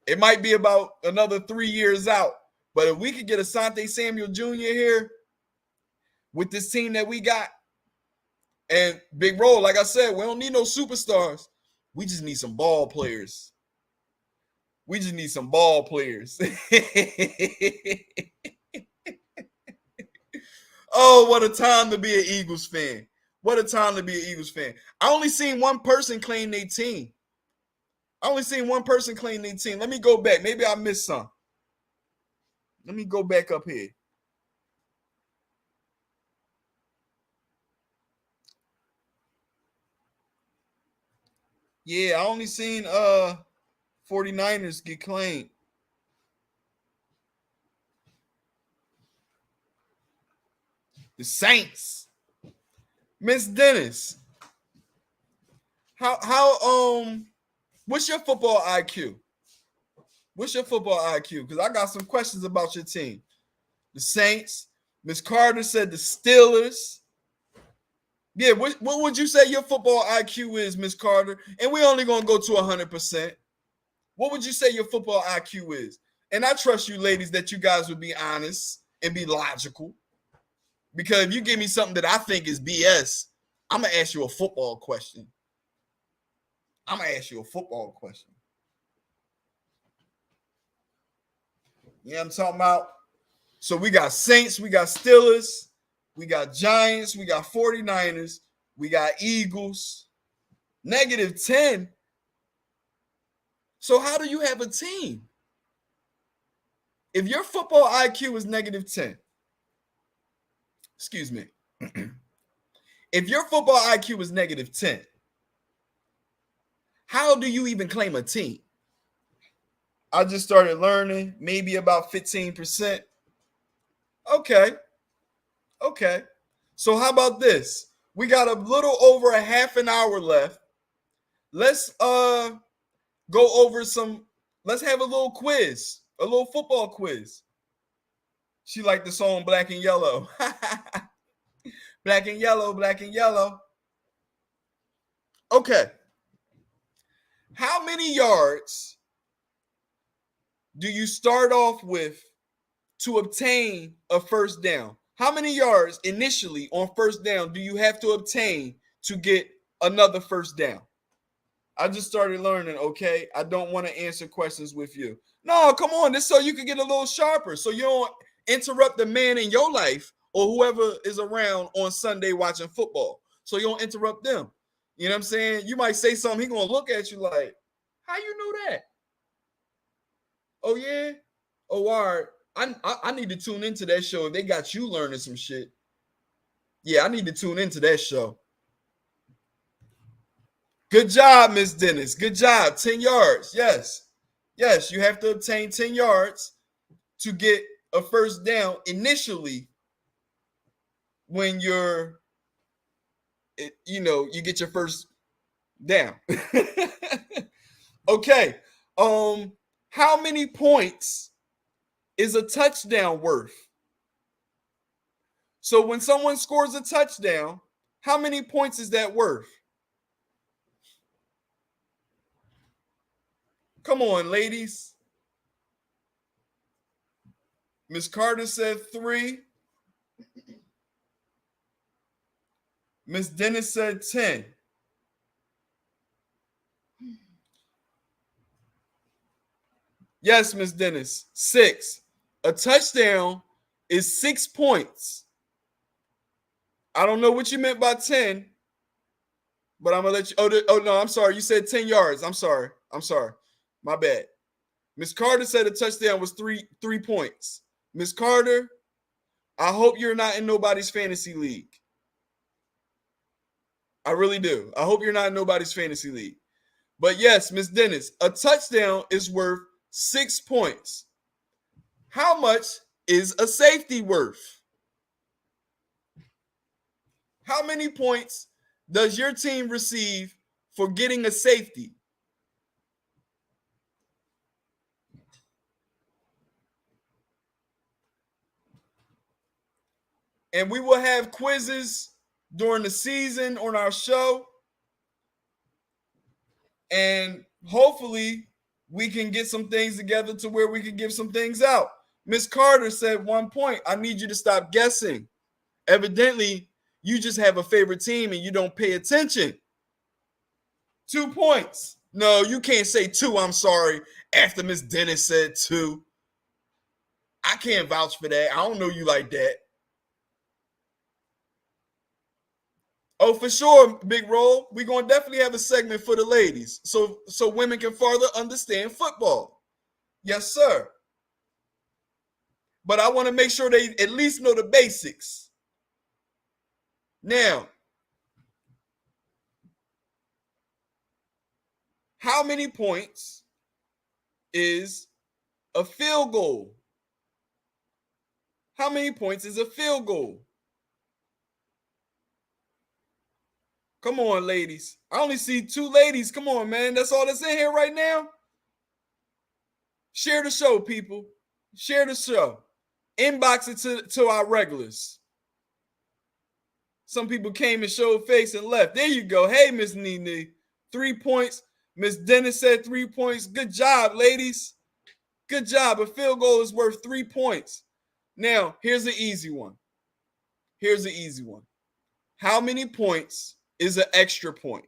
It might be about another 3 years out. But if we could get Asante Samuel Jr. here with this team that we got, and Big Roll, like I said, we don't need no superstars. We just need some ball players. We just need some ball players. Oh, what a time to be an Eagles fan. What a time to be an Eagles fan. I only seen one person claim their team. Let me go back. Maybe I missed some. Let me go back up here. Yeah, I only seen 49ers get claimed. The Saints. Miss Dennis. What's your football IQ? Because I got some questions about your team. The Saints. Miss Carter said the Steelers. Yeah, what would you say your football IQ is, Miss Carter? And we're only going to go to 100%. What would you say your football IQ is? And I trust you ladies that you guys would be honest and be logical. Because if you give me something that I think is BS, I'm going to ask you a football question. You know what I'm talking about? So we got Saints, we got Steelers, we got Giants, we got 49ers, we got Eagles. -10. So how do you have a team? If your football IQ is -10, excuse me. If your football IQ is -10, how do you even claim a team? I just started learning, maybe about 15%. Okay. So how about this? We got a little over a half an hour left. Let's go over let's have a little quiz, a little football quiz. She liked the song Black and Yellow. Black and yellow, black and yellow. Okay. How many yards do you start off with to obtain a first down? How many yards initially on first down do you have to obtain to get another first down? I just started learning, okay? I don't want to answer questions with you. No, come on. This so you can get a little sharper, so you don't interrupt the man in your life or whoever is around on Sunday watching football. So you don't interrupt them. You know what I'm saying? You might say something, he gonna look at you like, how you know that? Oh yeah? Oh, all right. I need to tune into that show. If they got you learning some shit, yeah, I need to tune into that show. Good job, Miss Dennis. Good job. 10 yards. Yes. Yes, you have to obtain 10 yards to get a first down initially when you get your first down. Okay. How many points is a touchdown worth? So when someone scores a touchdown, how many points is that worth? Come on, ladies. Miss Carter said 3. Miss Dennis said 10. Yes, Miss Dennis, 6. A touchdown is 6 points. I don't know what you meant by 10, but I'm gonna let you. Oh no, I'm sorry. You said 10 yards. I'm sorry. My bad. Miss Carter said a touchdown was 3 points. Miss Carter, I hope you're not in nobody's fantasy league. I really do. I hope you're not in nobody's fantasy league. But yes, Miss Dennis, a touchdown is worth 6 points. How much is a safety worth? How many points does your team receive for getting a safety? And we will have quizzes during the season on our show. And hopefully we can get some things together to where we can give some things out. Miss Carter said 1 point. I need you to stop guessing. Evidently, you just have a favorite team and you don't pay attention. 2 points. No, you can't say 2, I'm sorry, after Miss Dennis said 2. I can't vouch for that. I don't know you like that. Oh, for sure, Big Roll. We're going to definitely have a segment for the ladies so women can further understand football. Yes, sir. But I want to make sure they at least know the basics. Now, how many points is a field goal? How many points is a field goal? Come on, ladies. I only see 2 ladies. Come on, man. That's all that's in here right now. Share the show, people. Share the show. Inbox it to our regulars. Some people came and showed face and left. There you go. Hey, Miss Nene. 3 points. Miss Dennis said 3 points. Good job, ladies. Good job. A field goal is worth 3 points. Now, here's an easy one. How many points is an extra point?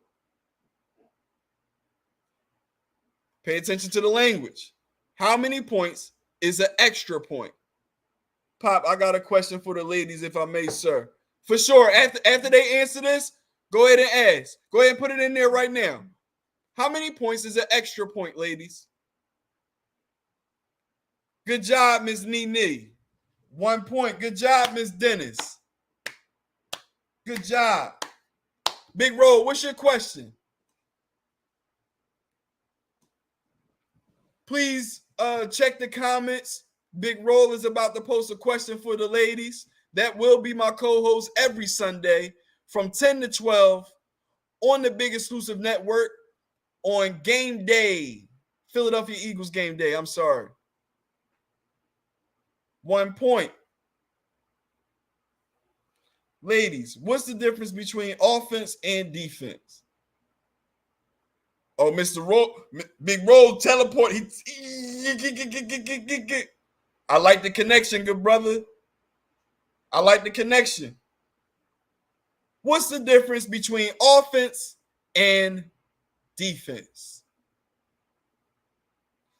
Pay attention to the language. How many points is an extra point? Pop, I got a question for the ladies, if I may, sir. For sure. After they answer this, go ahead and ask. Go ahead and put it in there right now. How many points is an extra point, ladies? Good job, Miss Nene. 1 point. Good job, Miss Dennis. Good job. Big Roll, what's your question? Please check the comments. Big Roll is about to post a question for the ladies. That will be my co-host every Sunday from 10 to 12 on the Big Exclusive Network on game day. Philadelphia Eagles game day. I'm sorry. 1 point. Ladies, what's the difference between offense and defense? Oh, Mr. Roll, Big Roll teleport. I like the connection, good brother. I like the connection. What's the difference between offense and defense?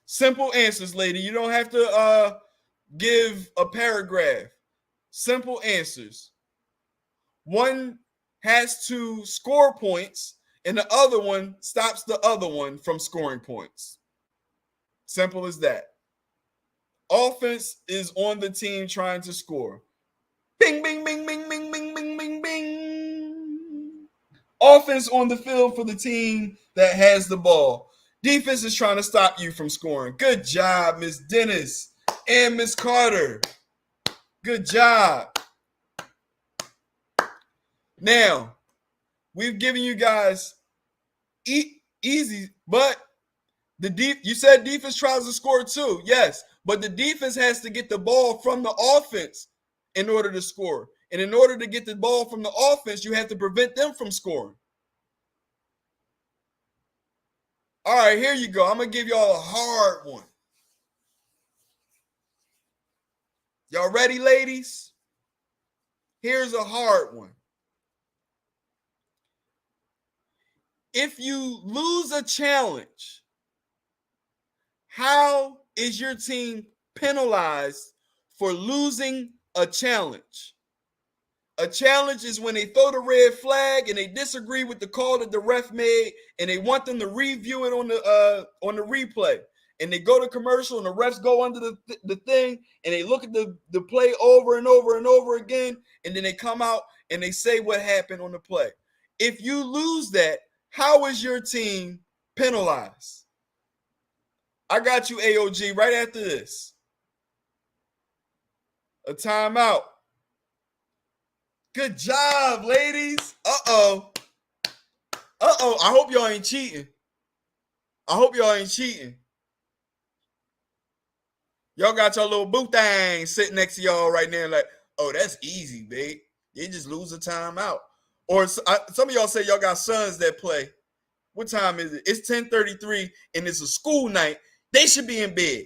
Simple answers, lady. You don't have to give a paragraph. Simple answers. One has to score points and the other one stops the other one from scoring points. Simple as that. Offense is on the team trying to score. Bing, bing, bing, bing, bing, bing, bing, bing, bing. Offense on the field for the team that has the ball. Defense is trying to stop you from scoring. Good job, Miss Dennis and Miss Carter. Good job. Now, we've given you guys easy, but you said defense tries to score too. Yes, but the defense has to get the ball from the offense in order to score. And in order to get the ball from the offense, you have to prevent them from scoring. All right, here you go. I'm going to give y'all a hard one. Y'all ready, ladies? Here's a hard one. If you lose a challenge, how is your team penalized for losing a challenge? A challenge is when they throw the red flag and they disagree with the call that the ref made, and they want them to review it on the replay. And they go to commercial, and the refs go under the thing, and they look at the play over and over and over again, and then they come out and they say what happened on the play. If you lose that, how is your team penalized? I got you, AOG, right after this. A timeout. Good job, ladies. Uh-oh. Uh-oh. I hope y'all ain't cheating. Y'all got your little boo thing sitting next to y'all right now like, oh, that's easy, babe. You just lose a timeout. Or some of y'all say y'all got sons that play. What time is it? It's 10:33 and it's a school night. They should be in bed.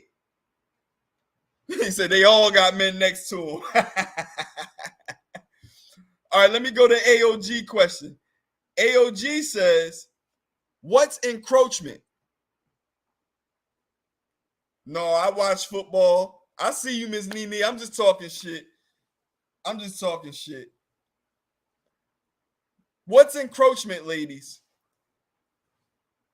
He said they all got men next to them. All right, let me go to AOG question. AOG says, what's encroachment? No, I watch football. I see you, Miss Nene. I'm just talking shit. What's encroachment, ladies?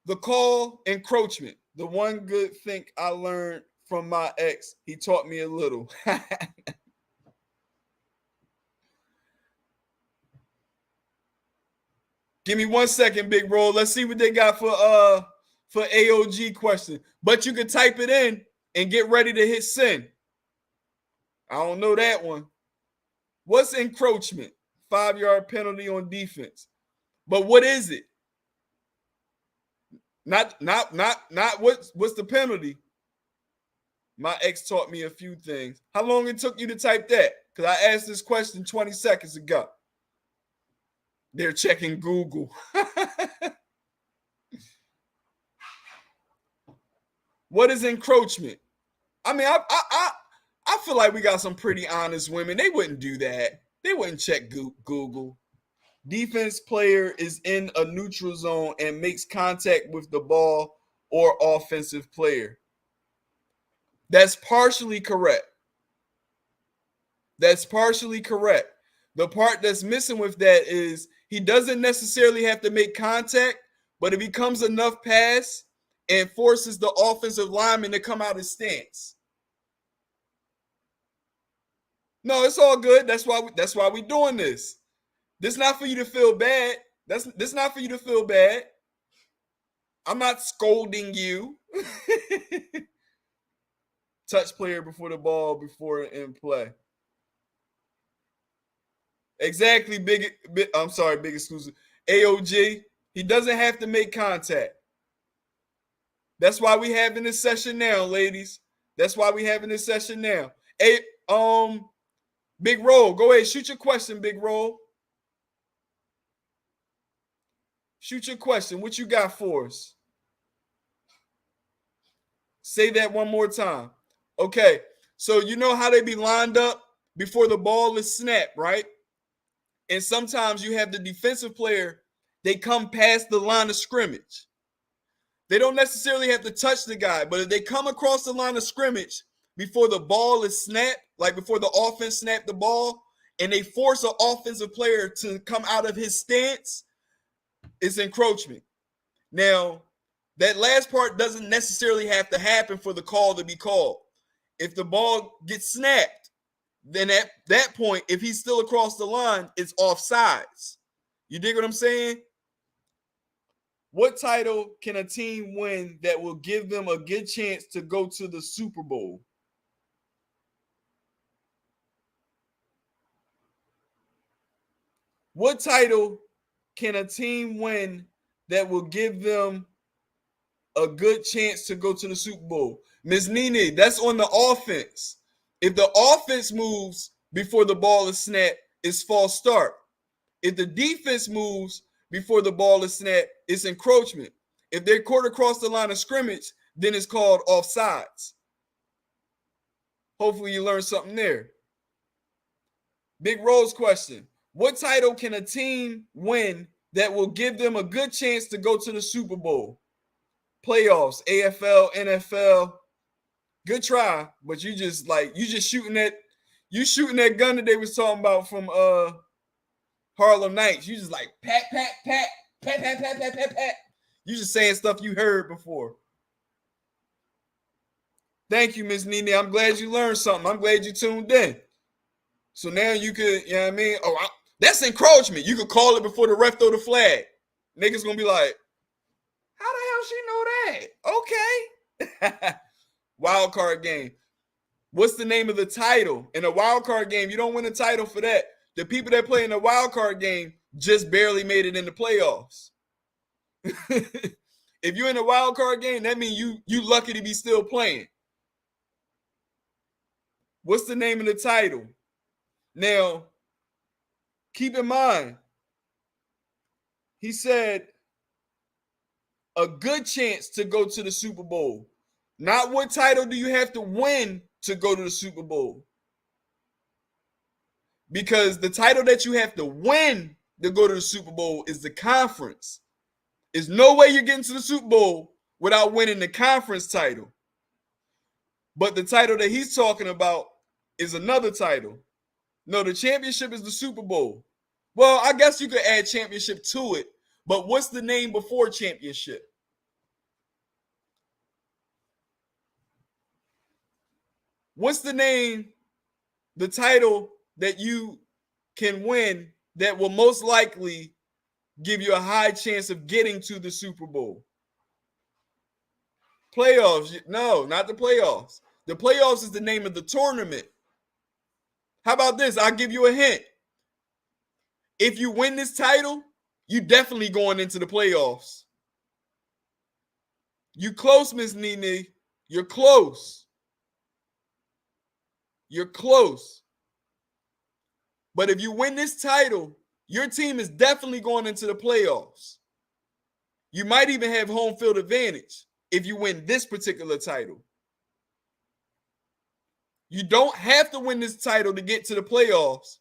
The call encroachment. The one good thing I learned from my ex, he taught me a little. Give me 1 second, Big Roll. Let's see what they got for AOG question. But you can type it in and get ready to hit send. I don't know that one. What's encroachment? 5-yard penalty on defense. But what is it? Not what's the penalty? My ex taught me a few things. How long it took you to type that? Because I asked this question 20 seconds ago. They're checking Google. What is encroachment? I mean, I feel like we got some pretty honest women. They wouldn't do that. They wouldn't check Google. Defense player is in a neutral zone and makes contact with the ball or offensive player. That's partially correct. The part that's missing with that is he doesn't necessarily have to make contact, but if he comes enough pass and forces the offensive lineman to come out his stance. No, it's all good. That's why we're doing this. This is not for you to feel bad. This not for you to feel bad. I'm not scolding you. Touch player before the ball, before in play. Exactly, big exclusive. AOG, he doesn't have to make contact. That's why we having this session now, ladies. That's why we having this session now. Hey, Big Roll, go ahead, shoot your question, Big Roll. Shoot your question. What you got for us? Say that one more time. Okay, so you know how they be lined up before the ball is snapped, right? And sometimes you have the defensive player, they come past the line of scrimmage. They don't necessarily have to touch the guy, but if they come across the line of scrimmage before the ball is snapped, like before the offense snapped the ball, and they force an offensive player to come out of his stance, it's encroachment. Now, that last part doesn't necessarily have to happen for the call to be called. If the ball gets snapped, then at that point, if he's still across the line, it's offsides. You dig what I'm saying? What title can a team win that will give them a good chance to go to the Super Bowl? What title can a team win that will give them a good chance to go to the Super Bowl? Ms. Nene, that's on the offense. If the offense moves before the ball is snapped, it's false start. If the defense moves before the ball is snapped, it's encroachment. If they're caught across the line of scrimmage, then it's called offsides. Hopefully you learned something there. Big Rose question. What title can a team win that will give them a good chance to go to the Super Bowl? Playoffs, AFL, NFL. Good try, but you just shooting that gun that they was talking about from Harlem Nights. You just like pat, pat, pat, pat, pat, pat, pat, pat, pat. You just saying stuff you heard before. Thank you, Miss Nene. I'm glad you learned something. I'm glad you tuned in. So now you could, you know what I mean? Oh, that's encroachment. You could call it before the ref throw the flag. Niggas gonna be like, how the hell she know that? Okay. Wild card game. What's the name of the title? In a wild card game, you don't win a title for that. The people that play in the wild card game just barely made it in the playoffs. If you're in a wild card game, that means you lucky to be still playing. What's the name of the title? Now, keep in mind, he said a good chance to go to the Super Bowl. Not what title do you have to win to go to the Super Bowl. Because the title that you have to win to go to the Super Bowl is the conference. There's no way you're getting to the Super Bowl without winning the conference title. But the title that he's talking about is another title. No, the championship is the Super Bowl. Well, I guess you could add championship to it, but what's the name before championship? What's the name, the title that you can win that will most likely give you a high chance of getting to the Super Bowl? Playoffs. No, not the playoffs. The playoffs is the name of the tournament. How about this? I'll give you a hint. If you win this title, you definitely going into the playoffs. You close, Miss Nene. You're close. You're close. But if you win this title, your team is definitely going into the playoffs. You might even have home field advantage if you win this particular title. You don't have to win this title to get to the playoffs.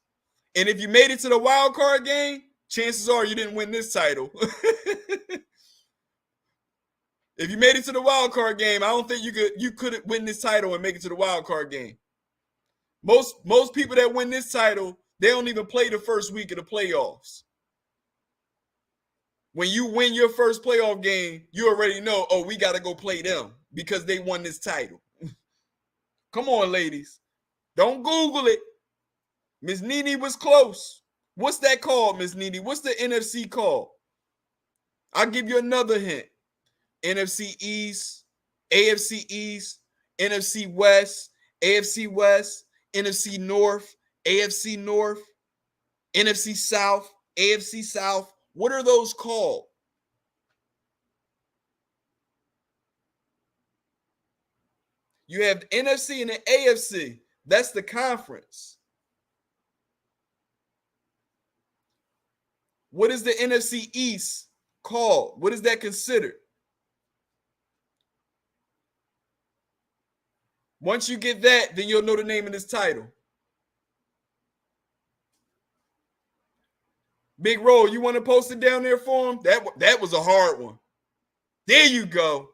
And if you made it to the wild card game, chances are you didn't win this title. If you made it to the wild card game, I don't think you could win this title and make it to the wild card game. Most people that win this title, they don't even play the first week of the playoffs. When you win your first playoff game, you already know, oh, we got to go play them because they won this title. Come on, ladies. Don't Google it. Miss Nene was close. What's that called, Miss Nene? What's the NFC called? I'll give you another hint. NFC East, AFC East, NFC West, AFC West, NFC North, AFC North, NFC South, AFC South. What are those called? You have the NFC and the AFC. That's the conference. What is the NFC East called? What is that considered? Once you get that, then you'll know the name of this title. Big Roll, you want to post it down there for him? That was a hard one. There you go.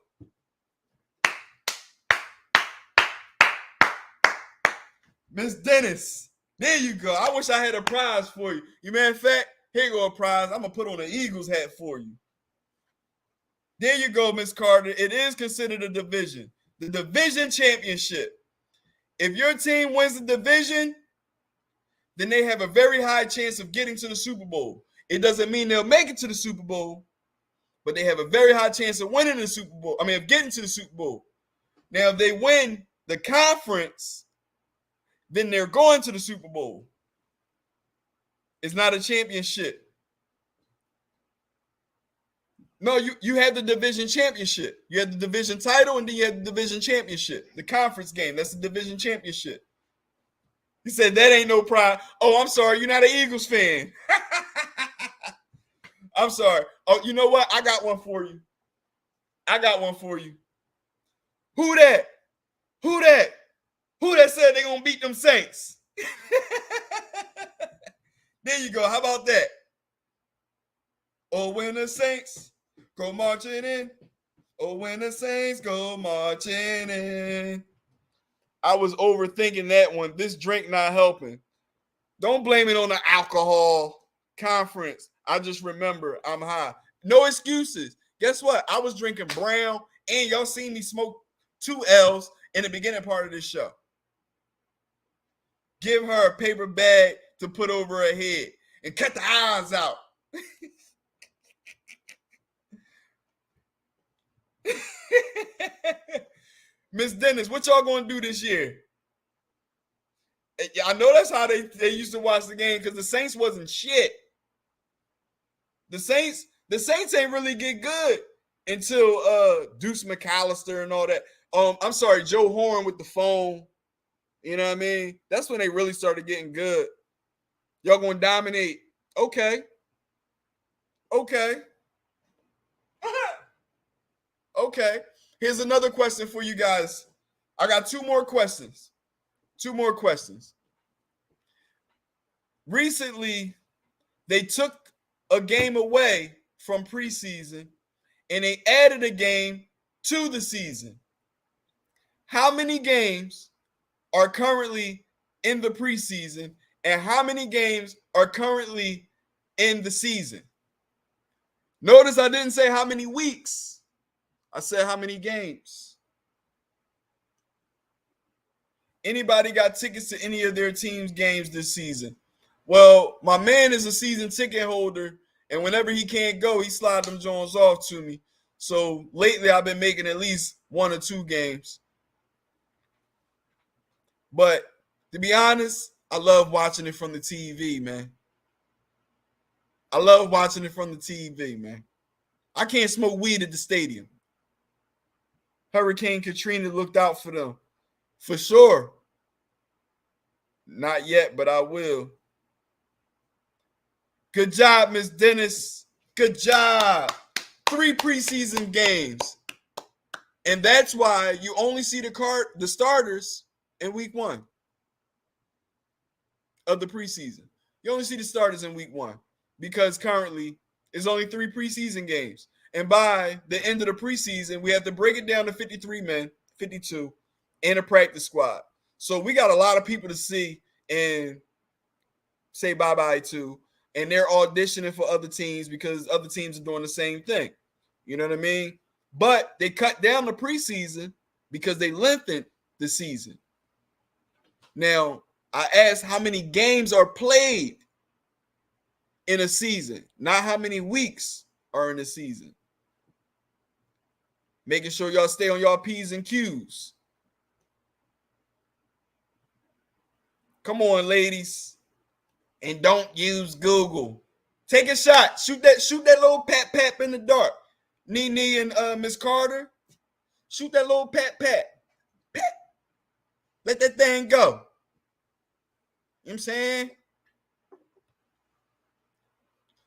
Miss Dennis, there you go. I wish I had a prize for you. You matter of fact, Here you go, a prize. I'm going to put on an Eagles hat for you. There you go, Miss Carter. It is considered a division. The division championship. If your team wins the division, then they have a very high chance of getting to the Super Bowl. It doesn't mean they'll make it to the Super Bowl, but they have a very high chance of winning the Super Bowl. I mean, of getting to the Super Bowl. Now, if they win the conference, then they're going to the Super Bowl. It's not a championship. No, you had the division championship. You had the division title, and then you had the division championship. The conference game, that's the division championship. He said, that ain't no pride. Oh, I'm sorry, you're not an Eagles fan. I'm sorry. Oh, you know what? I got one for you. Who that? Who that said they're going to beat them Saints? There you go. How about that? Oh, when the Saints go marching in. Oh, when the Saints go marching in. I was overthinking that one. This drink not helping. Don't blame it on the alcohol conference. I just remember I'm high. No excuses. Guess what? I was drinking brown, and y'all seen me smoke 2 L's in the beginning part of this show. Give her a paper bag to put over her head and cut the eyes out. Miss Dennis, what y'all gonna do this year? I know that's how they used to watch the game, because the Saints wasn't shit. The Saints ain't really get good until Deuce McAllister and all that. I'm sorry, Joe Horn with the phone. You know what I mean? That's when they really started getting good. Y'all gonna dominate. Okay. Okay. Here's another question for you guys. I got 2 more questions. Recently, they took a game away from preseason and they added a game to the season. How many games are currently in the preseason, and how many games are currently in the season? Notice I didn't say how many weeks. I said how many games. Anybody got tickets to any of their team's games this season? Well, my man is a season ticket holder, and whenever he can't go, he slides them Jones off to me. So lately, I've been making at least 1 or 2 games. But to be honest, I love watching it from the TV, man. I can't smoke weed at the stadium. Hurricane Katrina looked out for them. For sure. Not yet, but I will. Good job, Miss Dennis. Good job. 3 preseason games. And that's why you only see the starters in week 1 of the preseason. You only see the starters in week 1 because currently it's only 3 preseason games. And by the end of the preseason, we have to break it down to 53 men, 52, and a practice squad. So we got a lot of people to see and say bye-bye to. And they're auditioning for other teams because other teams are doing the same thing. You know what I mean? But they cut down the preseason because they lengthened the season. Now, I asked how many games are played in a season, not how many weeks are in a season. Making sure y'all stay on y'all P's and Q's. Come on, ladies. And don't use Google. Take a shot. Shoot that little pat in the dark. Nene and Miss Carter. Shoot that little pat. Pat. Let that thing go. You know what I'm saying?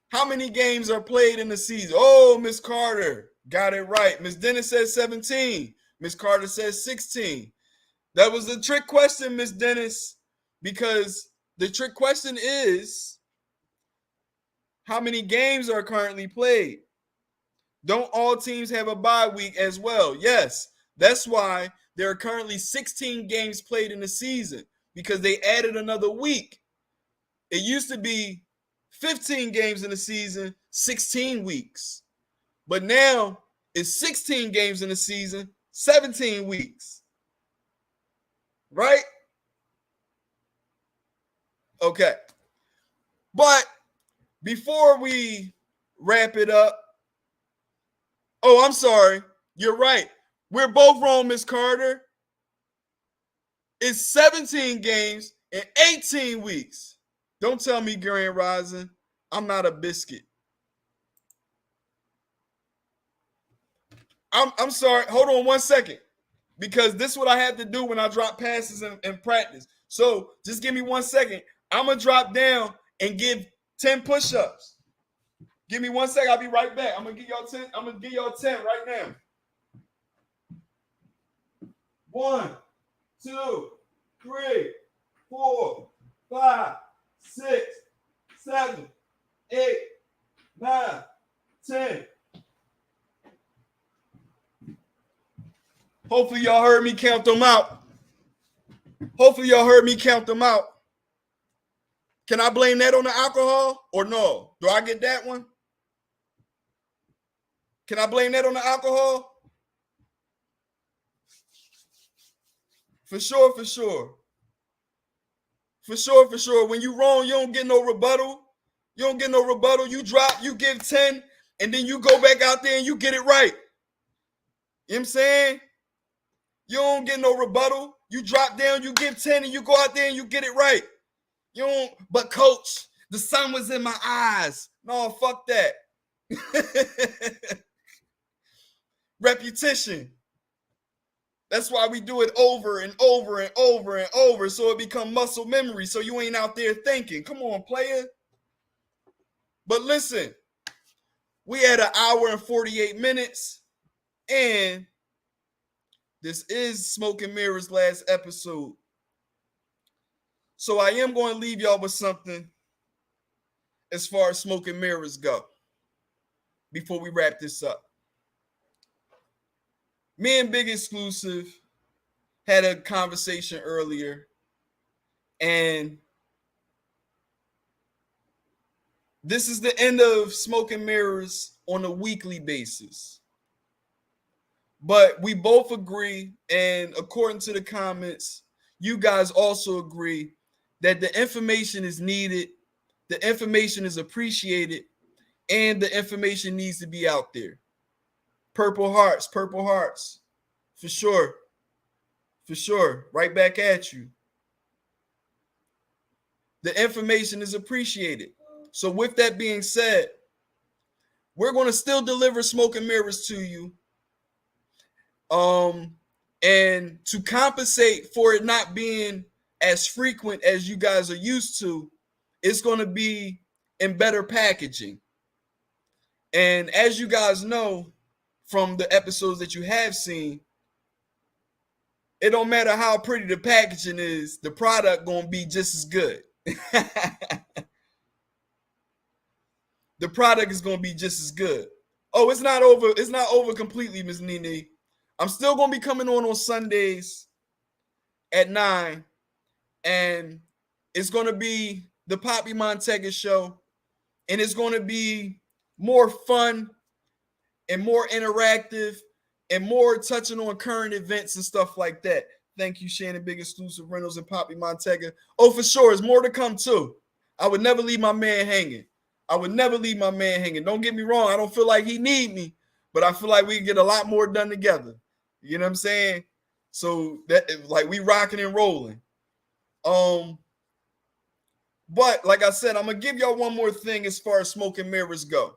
How many games are played in the season? Oh, Miss Carter got it right. Miss Dennis says 17. Miss Carter says 16. That was a trick question, Miss Dennis, because the trick question is how many games are currently played? Don't all teams have a bye week as well? Yes. That's why there are currently 16 games played in the season because they added another week. It used to be 15 games in the season, 16 weeks. But now it's 16 games in the season, 17 weeks. Right? Okay. But before we wrap it up, oh, I'm sorry. You're right. We're both wrong, Miss Carter. It's 17 games in 18 weeks. Don't tell me, Grand Rising, I'm not a biscuit. I'm sorry. Hold on 1 second. Because this is what I have to do when I drop passes in practice. So just give me 1 second. I'm going to drop down and give 10 push-ups. Give me 1 second. I'll be right back. I'm going to give y'all 10. I'm going to give y'all 10 right now. 1, 2, 3, 4, 5, 6, 7, 8, 9, 10. Hopefully y'all heard me count them out. Can I blame that on the alcohol or no? Do I get that one? Can I blame that on the alcohol? For sure. When you wrong, you don't get no rebuttal. You drop, you give 10, and then you go back out there and you get it right. You know what I'm saying? You don't get no rebuttal. You drop down, you give 10, and you go out there and you get it right. You don't, but coach, the sun was in my eyes. No, fuck that. Repetition. That's why we do it over and over and over and over, so it become muscle memory, so you ain't out there thinking. Come on, player. But listen, we had 1 hour and 48 minutes, and this is Smoke and Mirrors' last episode. So I am going to leave y'all with something as far as Smoke and Mirrors go before we wrap this up. Me and Big Exclusive had a conversation earlier, and this is the end of Smoke and Mirrors on a weekly basis. But we both agree, and according to the comments, you guys also agree that the information is needed, the information is appreciated, and the information needs to be out there. Purple hearts. For sure. Right back at you. The information is appreciated. So with that being said, we're going to still deliver Smoke and Mirrors to you. And to compensate for it not being as frequent as you guys are used to, it's going to be in better packaging. And as you guys know from the episodes that you have seen, it don't matter how pretty the packaging is, the product going to be just as good. The product is going to be just as good. Oh, it's not over. It's not over completely, Ms. Nene. I'm still going to be coming on Sundays at 9. And it's going to be the Poppy Montega show. And it's going to be more fun and more interactive and more touching on current events and stuff like that. Thank you, Shannon Big Exclusive Reynolds and Poppy Montega. Oh, for sure. There's more to come, too. I would never leave my man hanging. Don't get me wrong. I don't feel like he need me, but I feel like we can get a lot more done together. You know what I'm saying? So that, like, we rocking and rolling. But like I said, I'm gonna give y'all one more thing as far as Smoke and Mirrors go.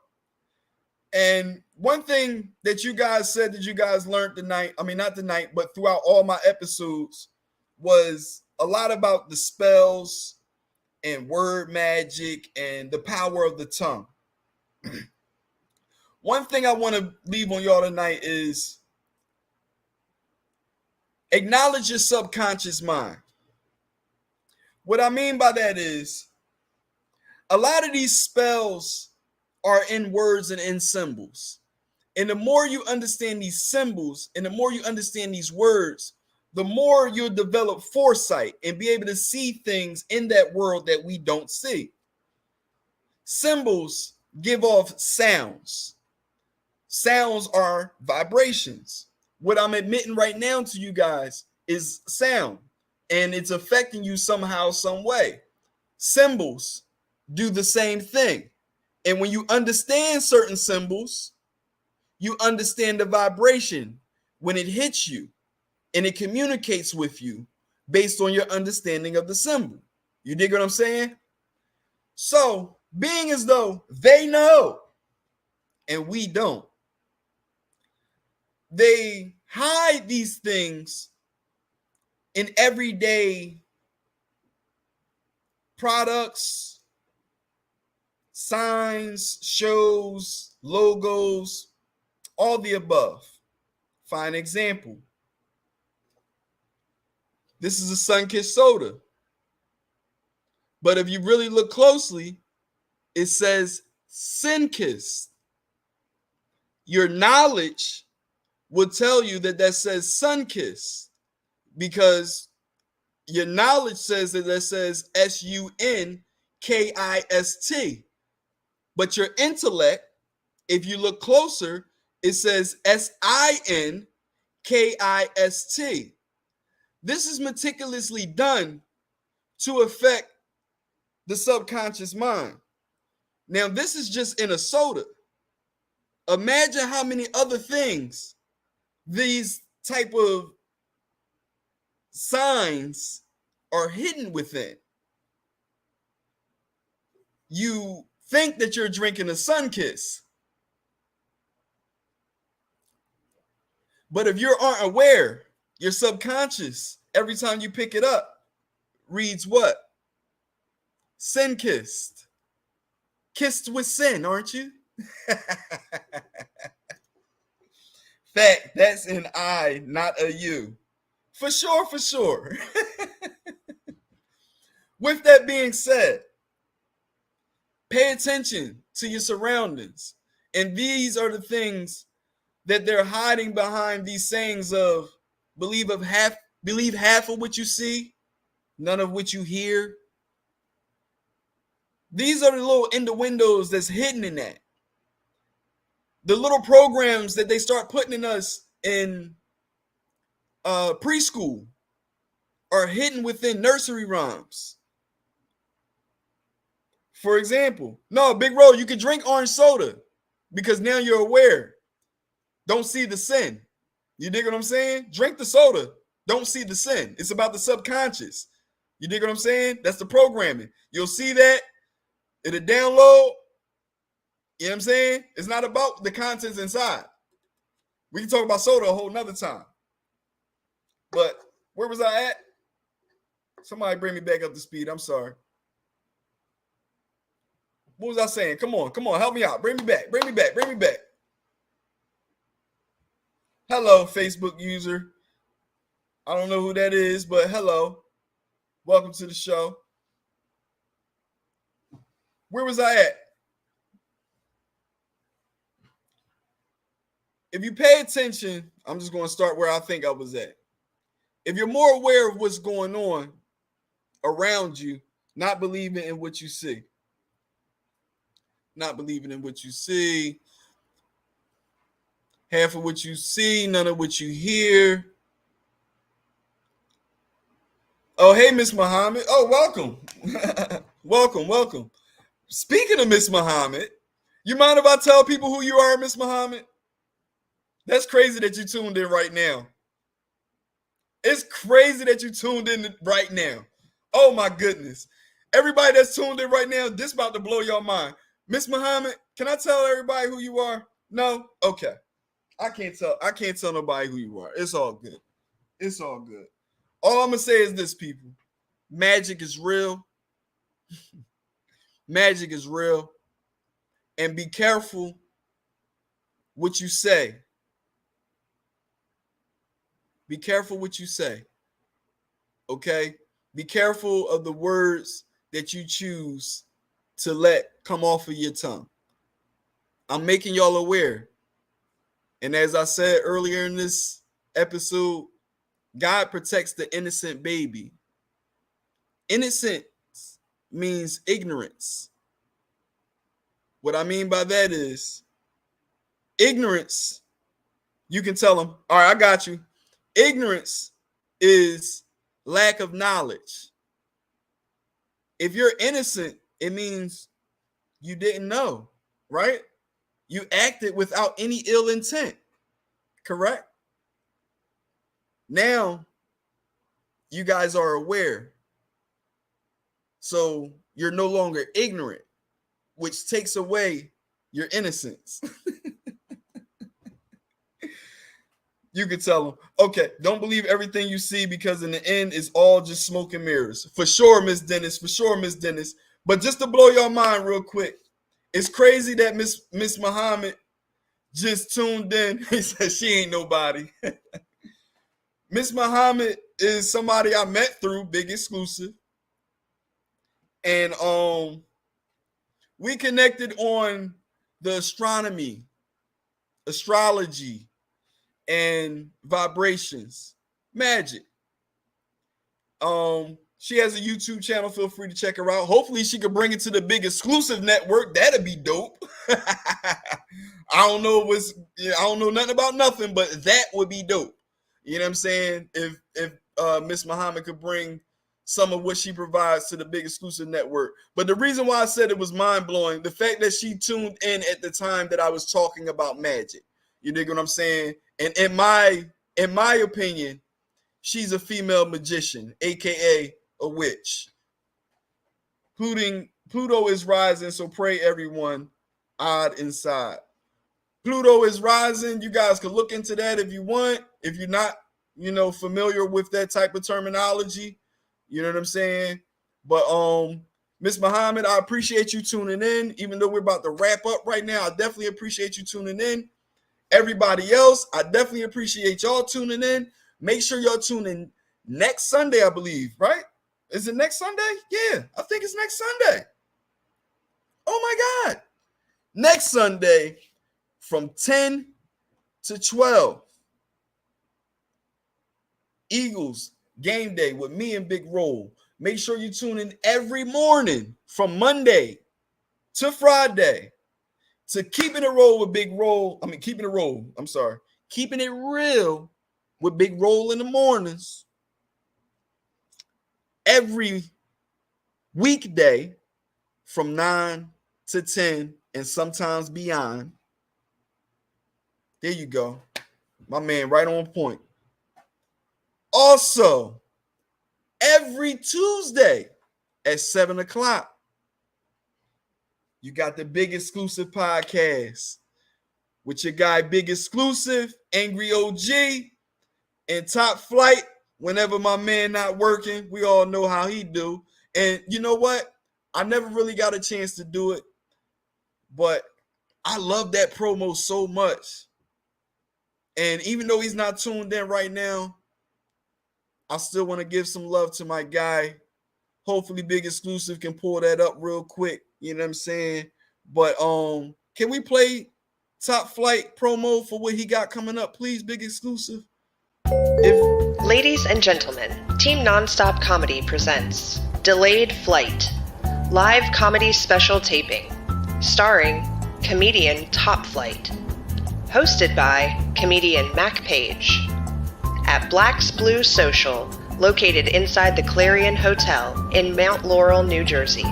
And one thing that you guys said that you guys learned tonight, I mean, not tonight, but throughout all my episodes, was a lot about the spells and word magic and the power of the tongue. One thing I want to leave on y'all tonight is acknowledge your subconscious mind. What I mean by that is a lot of these spells are in words and in symbols. And the more you understand these symbols and the more you understand these words, the more you'll develop foresight and be able to see things in that world that we don't see. Symbols give off sounds. Sounds are vibrations. What I'm admitting right now to you guys is sound, and it's affecting you somehow, some way. Symbols do the same thing. And when you understand certain symbols, you understand the vibration when it hits you, and it communicates with you based on your understanding of the symbol. You dig what I'm saying? So, being as though they know and we don't, they hide these things in everyday products, signs, shows, logos, all the above. Fine example. This is a sun-kissed soda. But if you really look closely, it says sin-kissed. Your knowledge will tell you that says sun-kissed, because your knowledge says that says SUNKIST. But your intellect, if you look closer, it says SINKIST. This is meticulously done to affect the subconscious mind. Now, this is just in a soda. Imagine how many other things these type of signs are hidden within. You think that you're drinking a sun kiss, but if you aren't aware, your subconscious, every time you pick it up, reads what? Sin kissed. Kissed with sin, aren't you? Fact, that's an I, not a you. For sure, for sure. With that being said, pay attention to your surroundings. And these are the things that they're hiding behind these sayings of believe half of what you see, none of what you hear. These are the little innuendos that's hidden in that. The little programs that they start putting in us in preschool are hidden within nursery rhymes. For example, no, Big Roll, you can drink orange soda because now you're aware. Don't see the sin. You dig what I'm saying? Drink the soda. Don't see the sin. It's about the subconscious. You dig what I'm saying? That's the programming. You'll see that. It'll download. You know what I'm saying? It's not about the contents inside. We can talk about soda a whole nother time. But where was I at? Somebody bring me back up to speed. I'm sorry. What was I saying? Come on, help me out. Bring me back. Hello, Facebook user. I don't know who that is, but hello. Welcome to the show. Where was I at? If you pay attention, I'm just going to start where I think I was at. If you're more aware of what's going on around you, not believing in what you see. Not believing in what you see. Half of what you see, none of what you hear. Oh, hey, Miss Muhammad. Oh, welcome. welcome. Speaking of Miss Muhammad, you mind if I tell people who you are, Miss Muhammad? That's crazy that you tuned in right now. It's crazy that you tuned in right now. Oh, my goodness. Everybody that's tuned in right now, this about to blow your mind. Miss Muhammad, can I tell everybody who you are? No? Okay. I can't tell nobody who you are. It's all good. All I'm going to say is this, people. Magic is real. Magic is real. And be careful what you say. Be careful what you say. Okay? Be careful of the words that you choose to let come off of your tongue. I'm making y'all aware. And as I said earlier in this episode, God protects the innocent baby. Innocent means ignorance. What I mean by that is ignorance. You can tell them, all right, I got you. Ignorance is lack of knowledge. If you're innocent, it means you didn't know, right? You acted without any ill intent, correct? Now, you guys are aware. So you're no longer ignorant, which takes away your innocence. You could tell them, okay, don't believe everything you see because in the end, it's all just smoke and mirrors. For sure, Miss Dennis. For sure, Miss Dennis. But just to blow your mind real quick, it's crazy that Miss Muhammad just tuned in. He said she ain't nobody. Miss Muhammad is somebody I met through Big Exclusive. And we connected on the astronomy, astrology, and vibrations, magic. She has a YouTube channel. Feel free to check her out. Hopefully she can bring it to the Big Exclusive network. That'd be dope. I don't know nothing about nothing, but that would be dope. You know what I'm saying? If Miss Muhammad could bring some of what she provides to the Big Exclusive network. But the reason why I said it was mind-blowing, the fact that she tuned in at the time that I was talking about magic. You dig what I'm saying? And in my opinion, she's a female magician, aka a witch. Pluto is rising, so pray everyone odd inside. Pluto is rising. You guys can look into that if you want. If you're not, familiar with that type of terminology, you know what I'm saying? But Miss Muhammad, I appreciate you tuning in. Even though we're about to wrap up right now, I definitely appreciate you tuning in. Everybody else, I definitely appreciate y'all tuning in. Make sure y'all tune in next Sunday, I believe, right? Is it next Sunday? Yeah, I think it's next Sunday. Oh my God. Next Sunday from 10 to 12. Eagles game day with me and Big Roll. Make sure you tune in every morning from Monday to Friday to keeping it real with Big Roll. Keeping it real with Big Roll in the mornings. Every weekday from 9 to 10 and sometimes beyond. There you go. My man, right on point. Also, every Tuesday at 7 o'clock, you got the Big Exclusive podcast with your guy Big Exclusive, Angry OG, and Top Flight. Whenever my man not working, we all know how he do. And you know what? I never really got a chance to do it, but I love that promo so much. And even though he's not tuned in right now, I still want to give some love to my guy. Hopefully Big Exclusive can pull that up real quick. You know what I'm saying? But can we play Top Flight promo for what he got coming up, please, Big Exclusive? Ladies and gentlemen, Team Nonstop Comedy presents Delayed Flight, live comedy special taping, starring comedian Top Flight, hosted by comedian Mac Page, at Black's Blue Social, located inside the Clarion Hotel in Mount Laurel, New Jersey.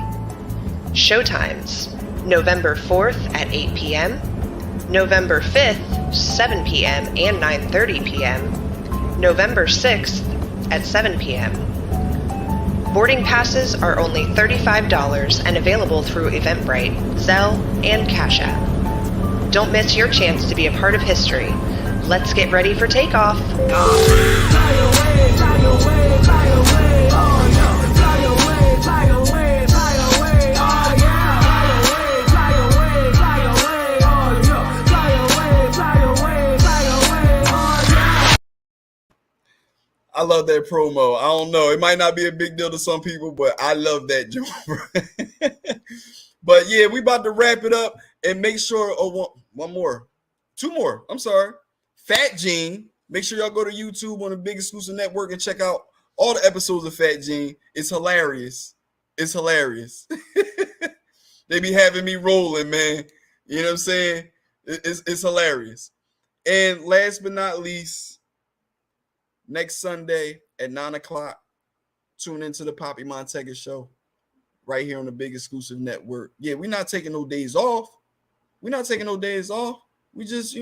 Showtimes: November 4th at 8 p.m., November 5th, 7 p.m. and 9:30 p.m., November 6th at 7 p.m. Boarding passes are only $35 and available through Eventbrite, Zelle, and Cash App. Don't miss your chance to be a part of history. Let's get ready for takeoff. I love that promo. I don't know. It might not be a big deal to some people, but I love that joke. But yeah, we about to wrap it up and make sure. Oh, two more. I'm sorry. Fat Gene. Make sure y'all go to YouTube on the Big Exclusive Network and check out all the episodes of Fat Gene. It's hilarious. It's hilarious. They be having me rolling, man. You know what I'm saying? It's hilarious. And last but not least, next Sunday at 9 o'clock, tune into the Poppy Montega show right here on the big exclusive network. Yeah, we're not taking no days off. We're not taking no days off. We just,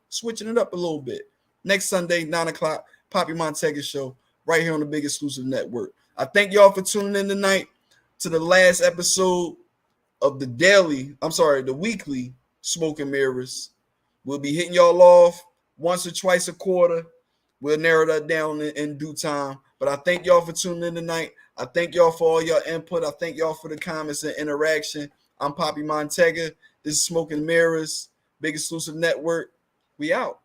switching it up a little bit. Next Sunday, 9 o'clock, Poppy Montega show right here on the big exclusive network. I thank y'all for tuning in tonight to the last episode of the weekly Smoke and Mirrors. We'll be hitting y'all off once or twice a quarter. We'll narrow that down in due time. But I thank y'all for tuning in tonight. I thank y'all for all your input. I thank y'all for the comments and interaction. I'm Poppy Montega. This is Smoke and Mirrors, big exclusive network. We out.